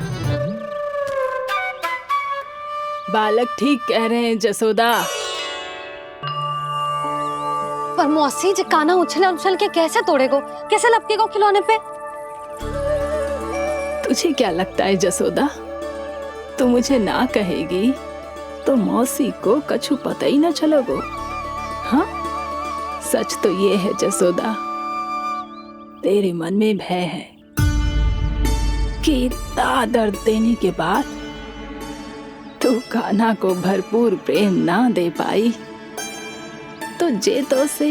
बालक ठीक कह रहे हैं जसोदा। पर मौसी जे काना उछल उछल के कैसे तोड़ेगो, कैसे लपकेगो खिलौने पे? तुझे क्या लगता है जसोदा, तू मुझे ना कहेगी तो मौसी को कछु पता ही ना चलोगो। हाँ, सच तो ये है जसोदा, तेरे मन में भय है कि इतना दर्द देने के बाद तू कान्हा को भरपूर प्रेम ना दे पाई तो जेतो से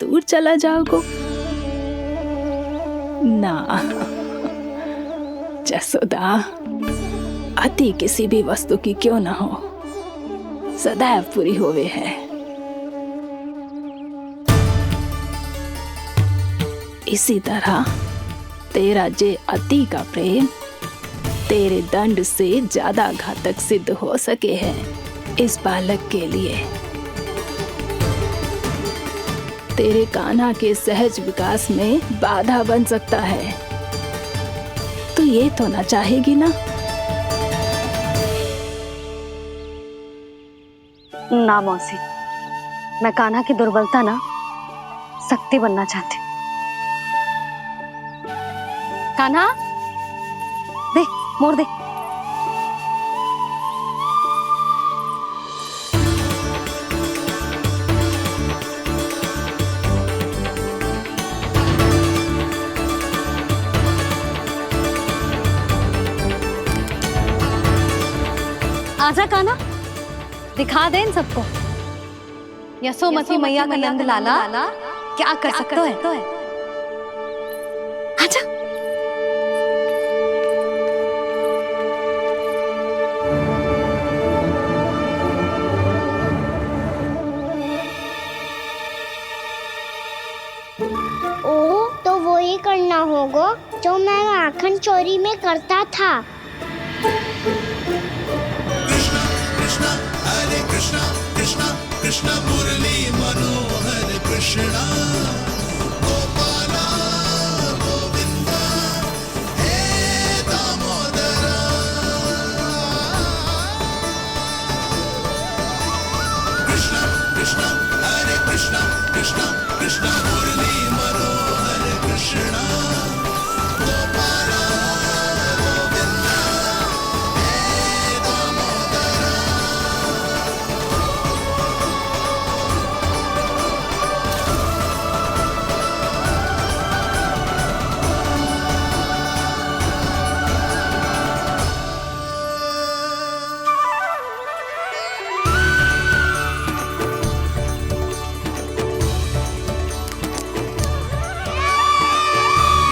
दूर चला जाओगो ना। जसोदा, अति किसी भी वस्तु की क्यों ना हो, सदैव पूरी होवे है। इसी तरह तेरा जे अति का प्रेम तेरे दंड से ज्यादा घातक सिद्ध हो सके है इस बालक के लिए। तेरे कान्हा के सहज विकास में बाधा बन सकता है, तो ये तो ना चाहेगी ना? ना मौसी, मैं कान्हा की दुर्बलता ना शक्ति बनना चाहती। कान्हा, दे मोड़ दे। आजा कान्हा, दिखा दे इन सबको यशोमती मैया का नंद लाला क्या कर सकता है। आजा। ओह, तो वो ही करना होगा जो मैं माखन चोरी में करता था। कृष्णा हरे कृष्णा कृष्णा कृष्णा मुरली मनोहर कृष्णा गोपाला गोविंदा हे दामोदरा। कृष्णा कृष्णा हरे कृष्णा कृष्णा कृष्णा मुरली मनोहर कृष्णा गोपाला गोविंदा हे दामोदरा।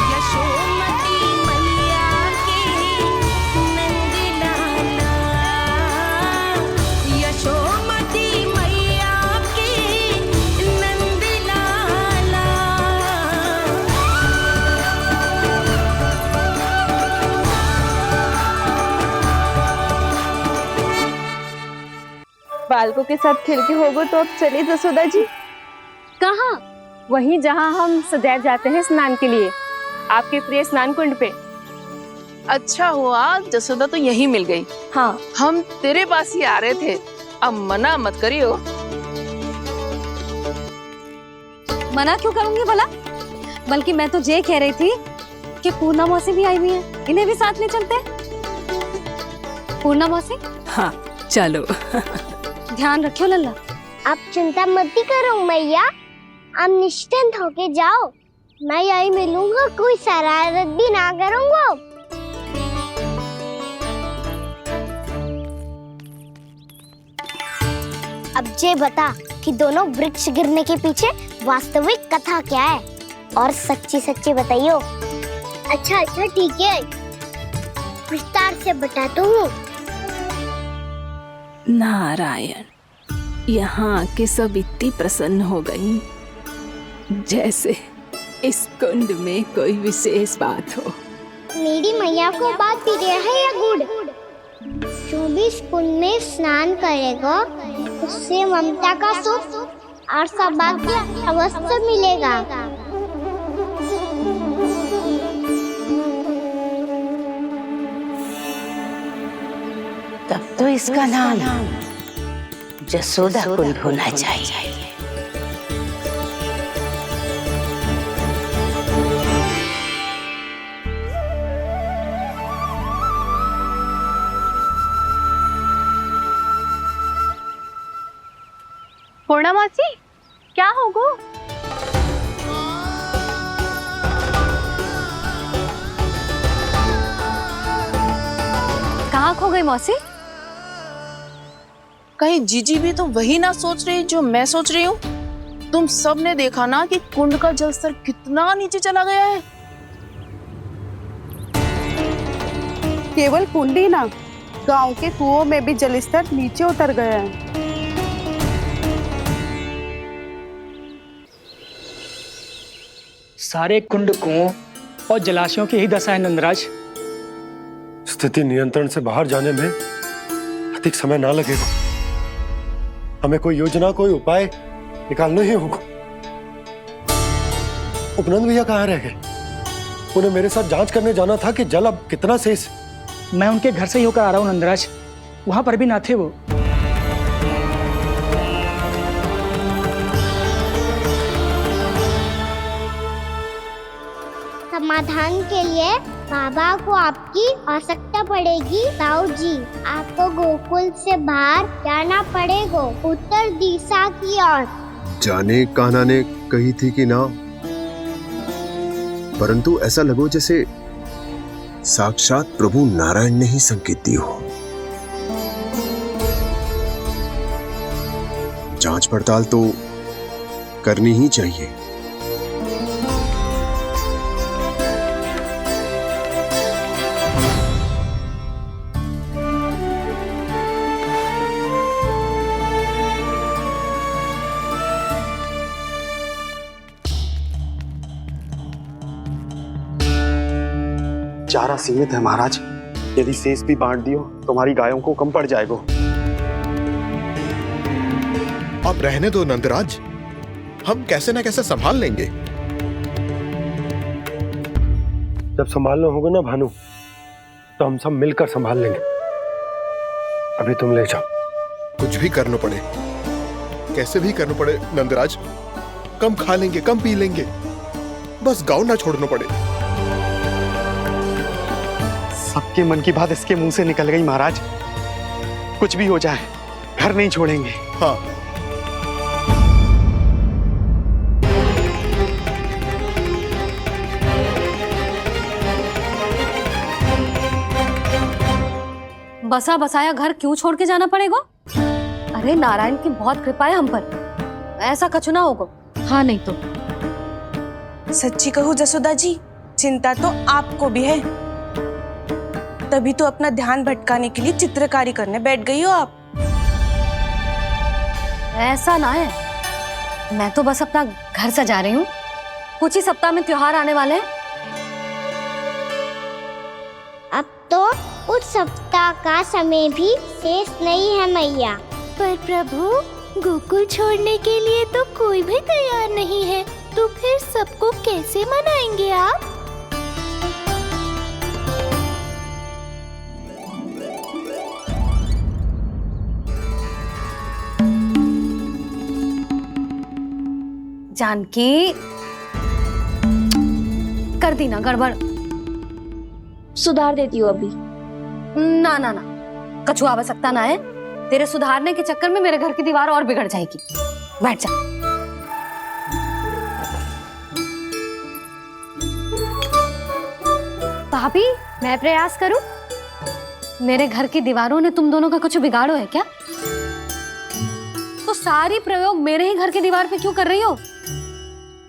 यशोमती मैया के नंद लाला, यशोमती मैया के नंद लाला। बालकों के साथ खेल के होगो तो अब चलिए जसोदा जी। कहाँ? वहीं जहाँ हम सदैव जाते हैं स्नान के लिए, आपके प्रिय स्नान कुंड पे। अच्छा हुआ जसोदा तो यहीं मिल गई। हाँ, हम तेरे पास ही आ रहे थे, अब मना मत करियो। मना क्यों करूंगी भला? बल्कि मैं तो ये कह रही थी कि पूर्णा मौसी भी आई हुई है, इन्हें भी साथ ले चलते हैं। पूर्णा मौसी, हाँ चलो। ध्यान रखियो लल्ला। आप चिंता मत करो मैया, आप निश्चिंत होके जाओ, मैं यही मिलूंगा, कोई शरारत भी ना करूंगा। अब ये बता कि दोनों वृक्ष गिरने के पीछे वास्तविक कथा क्या है, और सच्ची सच्ची बताइयो। अच्छा अच्छा ठीक है, विस्तार से बताता हूँ। नारायण, यहाँ के सब इतनी प्रसन्न हो गई जैसे इस कुंड में कोई विशेष बात हो। मेरी मैया को बात प्रिय है या गुड़? जो भी इस कुंड में स्नान करेगा उससे ममता का सुख और सौभाग्य अवश्य मिलेगा। तब तो इसका नाम जसोदा कुंड होना चाहिए। पूर्णा मासी, क्या हो गो? कहाँ खो गई मौसी? कहीं जीजी भी तो वही ना सोच रही जो मैं सोच रही हूँ? तुम सब ने देखा ना कि कुंड का जलस्तर कितना नीचे चला गया है। केवल कुंड ही ना, गांव के कुओं में भी जलस्तर नीचे उतर गया है। सारे कुंड कुओं और जलाशयों की ही दशा है नंदराज। स्थिति नियंत्रण से बाहर जाने में अधिक समय ना लगेगा। हमें कोई योजना, कोई उपाय निकालना ही होगा। उपनंद भैया कहाँ रह गए? उन्हें मेरे साथ जांच करने जाना था कि जल अब कितना शेष। मैं उनके घर से ही होकर आ रहा हूँ नंदराज, वहां पर भी ना थे वो। समाधान के लिए बाबा को आपकी आवश्यकता पड़ेगी। ताऊ जी, आपको गोकुल से बाहर जाना पड़ेगा, उत्तर दिशा की ओर। जाने कान्हा ने कही थी कि ना, परंतु ऐसा लगो जैसे साक्षात प्रभु नारायण ने ही संकेत दी हो। जांच पड़ताल तो करनी ही चाहिए। चारा सीमित है महाराज, यदि शेष भी बांट दियो तो हमारी गायों को कम पड़ जाएगा। अब रहने दो नंदराज, हम कैसे न कैसे संभाल लेंगे। जब संभालना होगा ना भानु, तो हम सब मिलकर संभाल लेंगे। अभी तुम ले जाओ। कुछ भी करना पड़े, कैसे भी करना पड़े नंदराज, कम खा लेंगे, कम पी लेंगे, बस गाँव ना छोड़ना पड़े। सबके मन की बात इसके मुंह से निकल गई महाराज। कुछ भी हो जाए, घर नहीं छोड़ेंगे। हाँ, बसा बसाया घर क्यों छोड़ के जाना पड़ेगा? अरे नारायण की बहुत कृपा है हम पर, ऐसा कछु ना होगा। हाँ नहीं तो सच्ची कहूँ जसोदा जी, चिंता तो आपको भी है, तभी तो अपना ध्यान भटकाने के लिए चित्रकारी करने बैठ गई हो आप। ऐसा ना है, मैं तो बस अपना घर सजा रही हूँ। कुछ ही सप्ताह में त्योहार आने वाले हैं। अब तो उस सप्ताह का समय भी शेष नहीं है मैया। पर प्रभु, गोकुल छोड़ने के लिए तो कोई भी तैयार नहीं है, तो फिर सबको कैसे मनाएंगे आप? जानकी, कर दी ना गड़बड़। सुधार देती हूँ अभी। ना ना ना, कछु आवश्यकता ना है। तेरे सुधारने के चक्कर में मेरे घर की दीवार और बिगड़ जाएगी। बैठ जा। भाभी, मैं प्रयास करूं? मेरे घर की दीवारों ने तुम दोनों का कुछ बिगाड़ो है क्या? तो सारी प्रयोग मेरे ही घर की दीवार पे क्यों कर रही हो?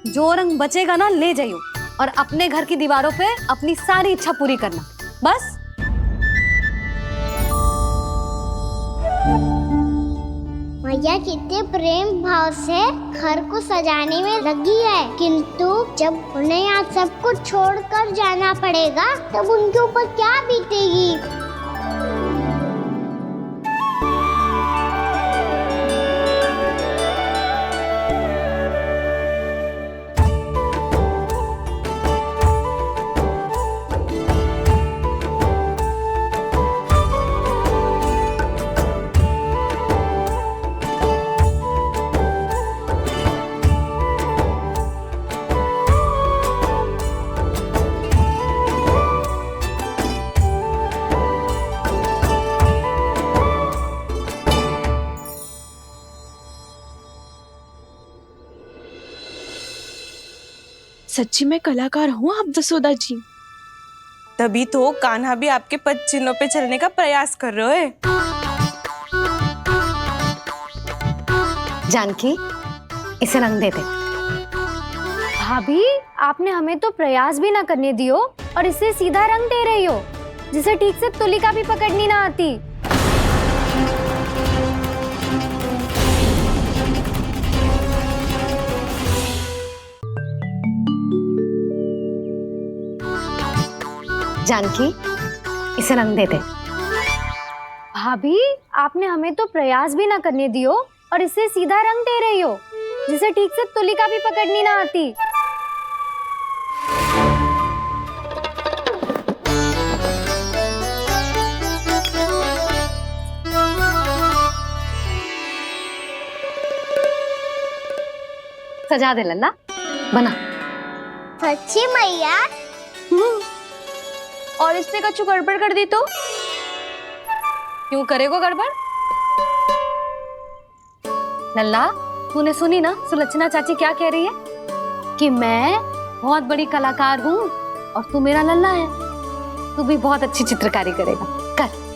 जो रंग बचेगा ना ले जाइयो, और अपने घर की दीवारों पे अपनी सारी इच्छा पूरी करना, बस। मैया कितने प्रेम भाव से घर को सजाने में लगी है, किंतु जब उन्हें यहाँ सब कुछ छोड़कर जाना पड़ेगा तब उनके ऊपर क्या बीतेगी। सच्ची में कलाकार हूँ आप जसोदा जी। तभी तो कान्हा भी आपके पद चिन्हों पे चलने का प्रयास कर रहे हैं। जानकी, इसे रंग दे दे। भाभी, आपने हमें तो प्रयास भी ना करने दियो और इसे सीधा रंग दे रही हो, जिसे ठीक से तुलिका भी पकड़नी ना आती। जानकी, इसे रंग दे दे। भाभी, आपने हमें तो प्रयास भी ना करने दियो और इसे सीधा रंग दे रही हो, जिसे ठीक से तुलिका भी पकड़नी ना आती। सजा दे लल्ला, बना। सच्ची मैया? और इसने कछु गड़बड़ कर दी तो? क्यों करेगो गड़बड़? लल्ला, तूने सुनी ना सुलक्षणा चाची क्या कह रही है? कि मैं बहुत बड़ी कलाकार हूँ और तू मेरा लल्ला है। तू भी बहुत अच्छी चित्रकारी करेगा, कर।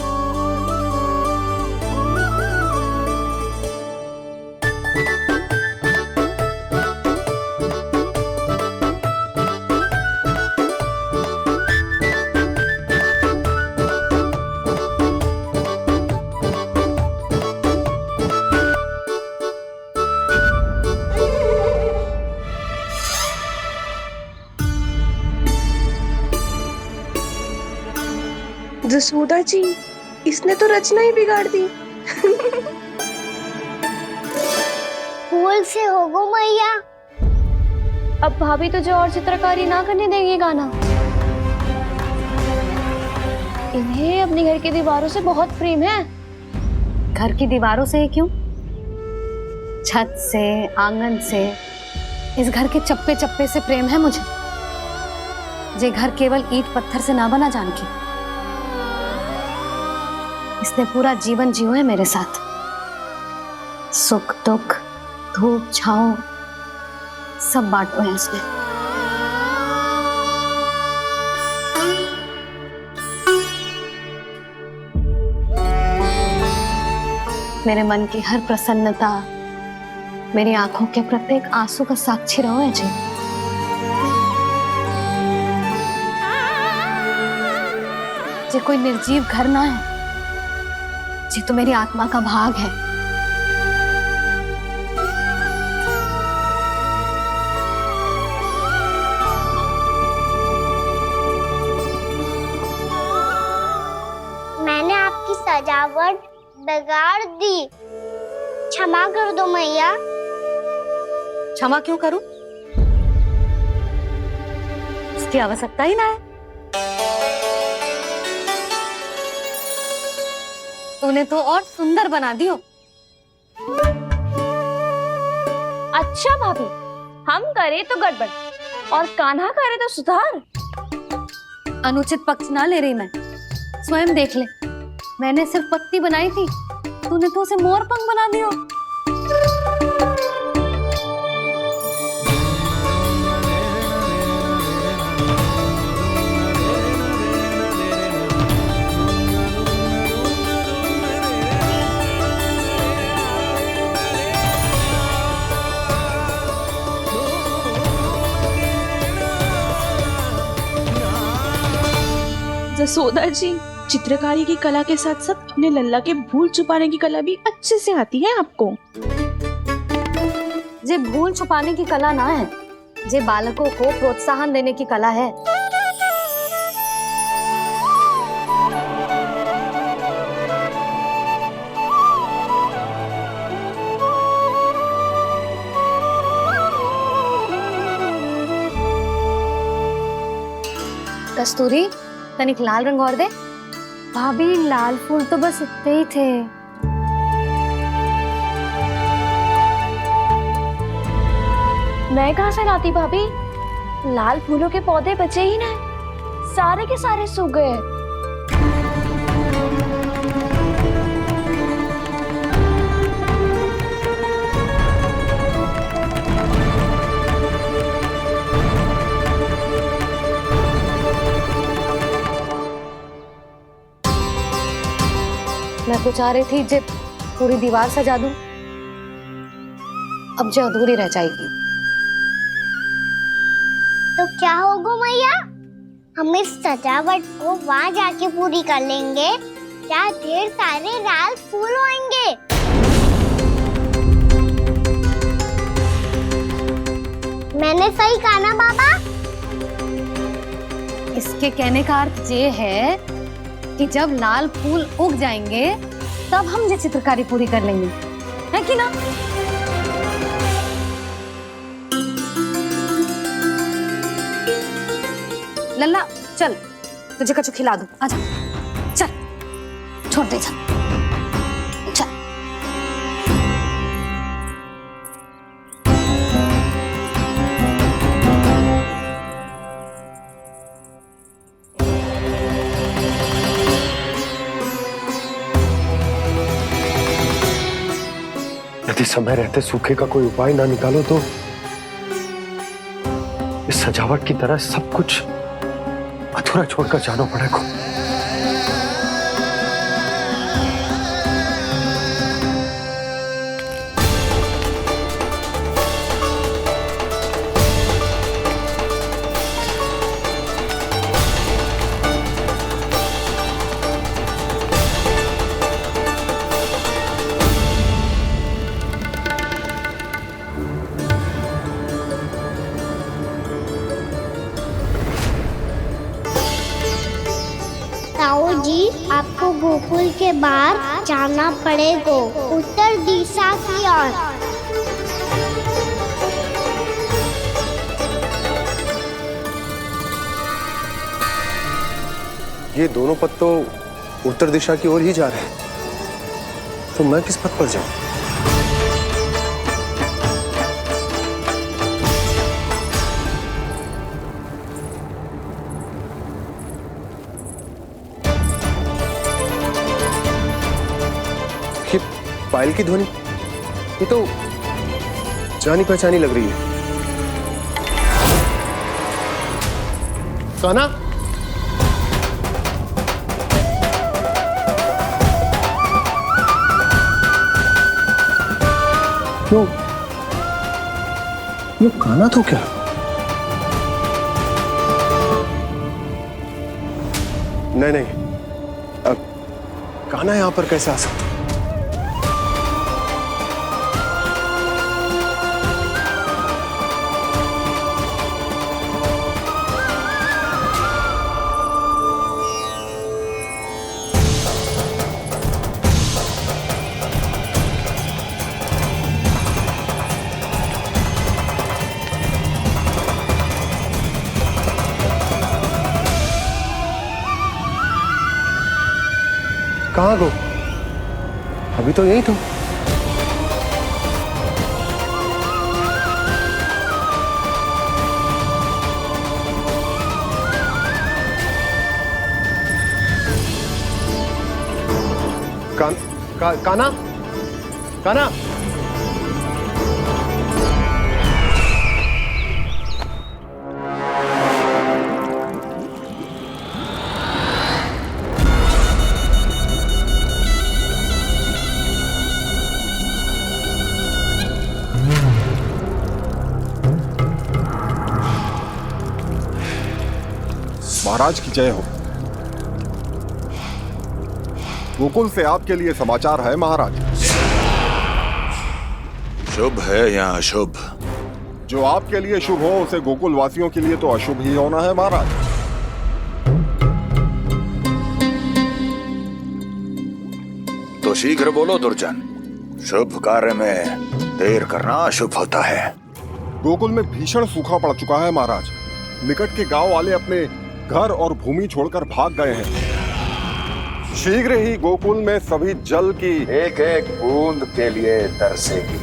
जसोदा जी, इसने तो रचना ही बिगाड़ दी। फूल से होगो मैया। अब भाभी तुझे और चित्रकारी ना करने देंगे गाना। इन्हें अपने घर की दीवारों से बहुत प्रेम है। घर की दीवारों से क्यों? छत से, आंगन से, इस घर के चप्पे चप्पे से प्रेम है मुझे। ये घर केवल ईंट पत्थर से ना बना जानकी। इसने पूरा जीवन जियो है मेरे साथ। सुख दुख, धूप छाँव सब बांटो है इसने। मेरे मन की हर प्रसन्नता, मेरी आंखों के प्रत्येक आंसू का साक्षी रहो है जी। ये कोई निर्जीव घर ना है, ये तो मेरी आत्मा का भाग है। मैंने आपकी सजावट बिगाड़ दी, क्षमा कर दो मैया। क्षमा क्यों करूं? उसकी आवश्यकता ही ना है। तूने तो और सुंदर बना दियो। अच्छा भाभी, हम करे तो गड़बड़ और कान्हा करे तो सुधार। अनुचित पक्ष ना ले रही मैं, स्वयं देख ले। मैंने सिर्फ पत्ती बनाई थी, तूने तो उसे मोर पंख बना दियो। जसोदा जी, चित्रकारी की कला के साथ साथ अपने लल्ला के भूल छुपाने की कला भी अच्छे से आती है आपको। ये भूल छुपाने की कला ना है, ये बालकों को प्रोत्साहन देने की कला है। कस्तूरी, तनिक लाल रंग और दे। भाभी, लाल फूल तो बस इतने ही थे। मैं कहाँ से लाती भाभी? लाल फूलों के पौधे बचे ही नहीं, सारे के सारे सूख गए। मैं तो चाह रही थी जे पूरी दीवार सजा दूं, अब जो अधूरी रह जाएगी। तो क्या होगा मैया, हम इस सजावट को वहाँ जाके पूरी कर लेंगे, क्या ढेर सारे लाल फूल होंगे। मैंने सही कहा ना बाबा? इसके कहने का अर्थ ये है कि जब लाल फूल उग जाएंगे तब हम ये चित्रकारी पूरी कर लेंगे, है कि ना? लल्ला चल, तुझे कछु खिला दूं, आजा चल, छोड़ दे चल। यदि समय रहते सूखे का कोई उपाय ना निकालो तो इस सजावट की तरह सब कुछ अधूरा छोड़कर जाना पड़ेगा। ताऊ जी, आपको गोकुल के बाहर जाना पड़ेगा, उत्तर दिशा की ओर। ये दोनों पथ तो उत्तर दिशा की ओर ही जा रहे हैं, तो मैं किस पथ पर जाऊं? ये पायल की ध्वनि, ये तो जानी पहचानी लग रही है। कान्हा, क्यों? ये कान्हा तो क्या? नहीं नहीं, अब कान्हा यहां पर कैसे आ सकता? कहाँ गो? अभी तो यही तुम। कान्हा, कान्हा, महाराज की जय हो। गोकुल से आपके लिए समाचार है महाराज। शुभ है या अशुभ? जो आपके लिए शुभ हो उसे गोकुल वासियों के लिए तो अशुभ ही होना है महाराज। तो शीघ्र बोलो दुर्जन, शुभ कार्य में देर करना अशुभ होता है। गोकुल में भीषण सूखा पड़ चुका है महाराज। निकट के गांव वाले अपने घर और भूमि छोड़कर भाग गए हैं। शीघ्र ही गोकुल में सभी जल की एक एक बूंद के लिए तरसेगी।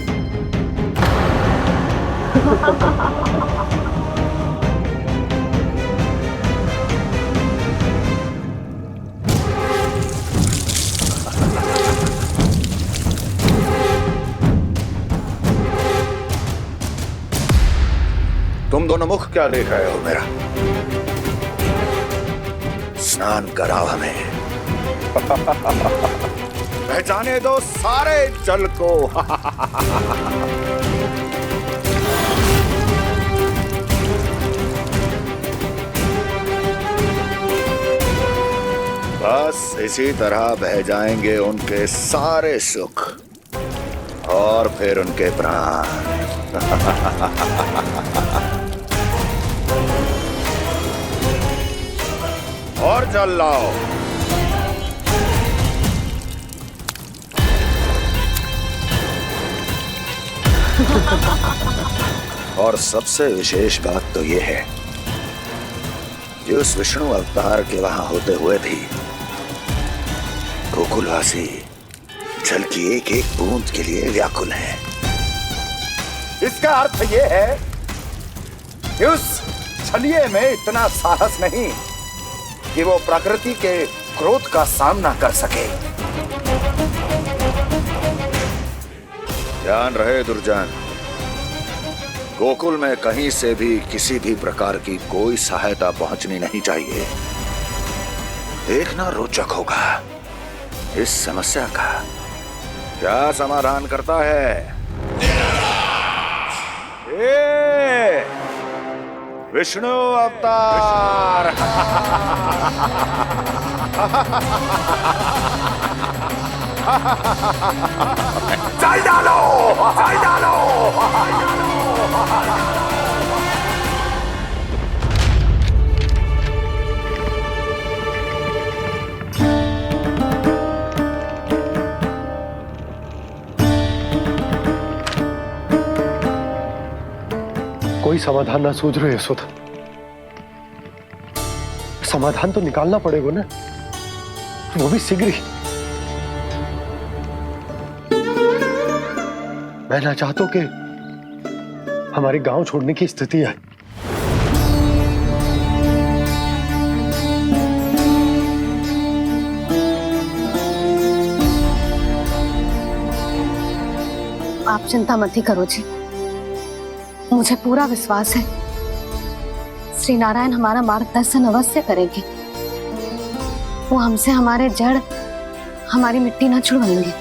तुम दोनों मुख क्या देख रहे हो मेरा? स्नान कराओ हमें। बह जाने दो सारे जल को। बस इसी तरह बह जाएंगे उनके सारे सुख और फिर उनके प्राण। और जल लाओ। और सबसे विशेष बात तो यह है कि उस विष्णु अवतार के वहां होते हुए भी गोकुलवासी जल की एक एक बूंद के लिए व्याकुल है। इसका अर्थ यह है कि उस छलिए में इतना साहस नहीं कि वो प्रकृति के क्रोध का सामना कर सके। ध्यान रहे दुर्जन, गोकुल में कहीं से भी किसी भी प्रकार की कोई सहायता पहुंचनी नहीं चाहिए। देखना रोचक होगा इस समस्या का क्या समाधान करता है। ए, विष्णु अवतार। चल डालो, चल डालो। कोई समाधान ना सूझ रहे यशोदा। समाधान तो निकालना पड़ेगा ना, वो भी शीघ्र ही। मैं ना चाहता कि हमारे गांव छोड़ने की स्थिति आए। आप चिंता मत ही करो जी, मुझे पूरा विश्वास है श्री नारायण हमारा मार्गदर्शन अवश्य करेंगे। वो हमसे हमारे जड़, हमारी मिट्टी न छुड़वाएंगे।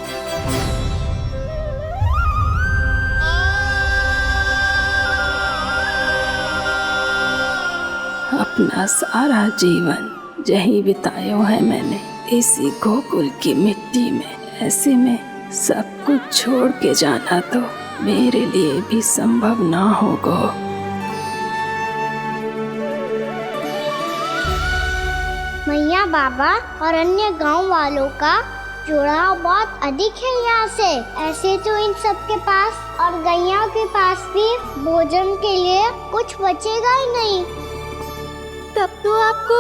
अपना सारा जीवन यही बितायो है मैंने, इसी गोकुल की मिट्टी में। ऐसे में सब कुछ छोड़ के जाना तो मेरे लिए भी संभव ना होगा। मैया बाबा और अन्य गांव वालों का जुड़ाव बहुत अधिक है यहाँ से। ऐसे तो इन सब के पास और गैया के पास भी भोजन के लिए कुछ बचेगा ही नहीं। तब तो आपको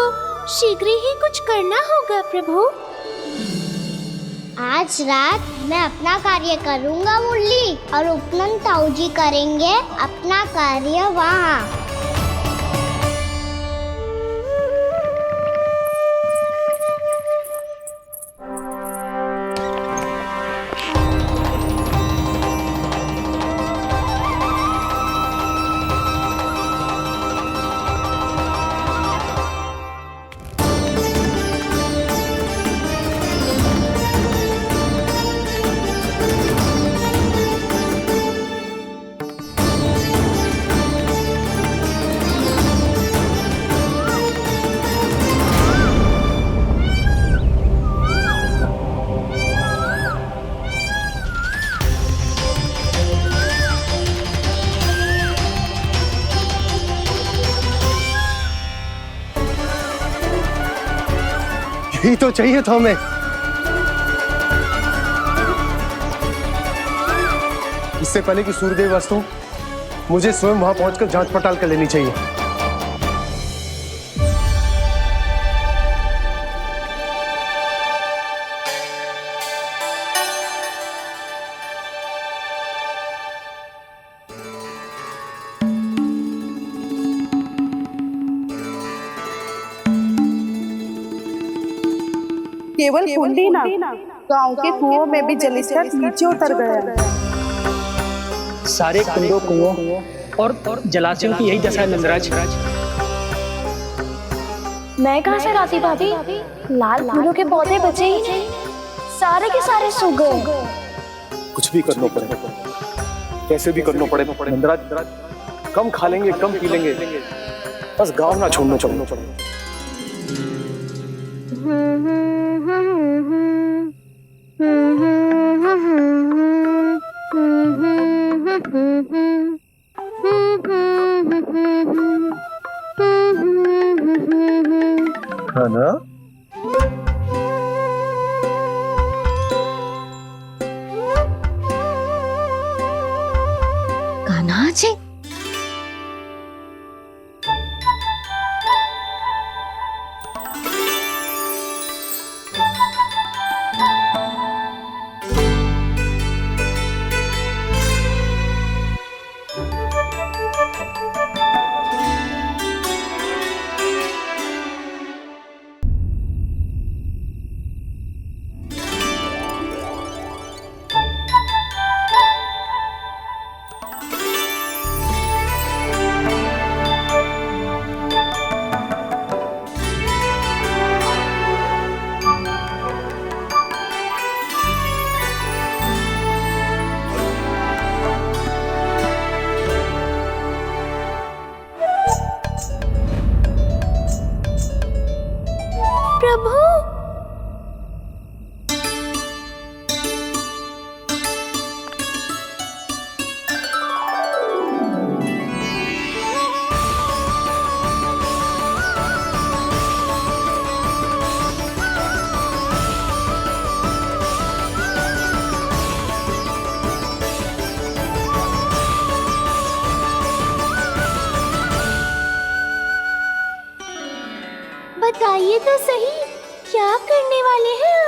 शीघ्र ही कुछ करना होगा प्रभु। आज रात मैं अपना कार्य करूँगा मुरली, और उपनंद ताऊ जी करेंगे अपना कार्य वहाँ। यही तो चाहिए था हमें। इससे पहले कि सूर्यदेव वस्तु, मुझे स्वयं वहां पहुंचकर जांच पड़ताल कर लेनी चाहिए। केवल कुंडी ना, गांव के कुओं में भी जलस्तर नीचे उतर गया। सारे कुंडों, कुओं और जलाशयों की यही दशा है नंदराज। मैं कहाँ से लाती भाभी? लाल फूलों के पौधे बचे ही नहीं। सारे के सारे सो गए। कुछ भी करना पड़े, कैसे भी करना पड़े नंदराज, कम खा लेंगे, कम पी लेंगे, बस गाँव ना छोड़ना चाहिए। है ना? कान्हा जी, प्रभु, बताइए तो सही, क्या करने वाले हैं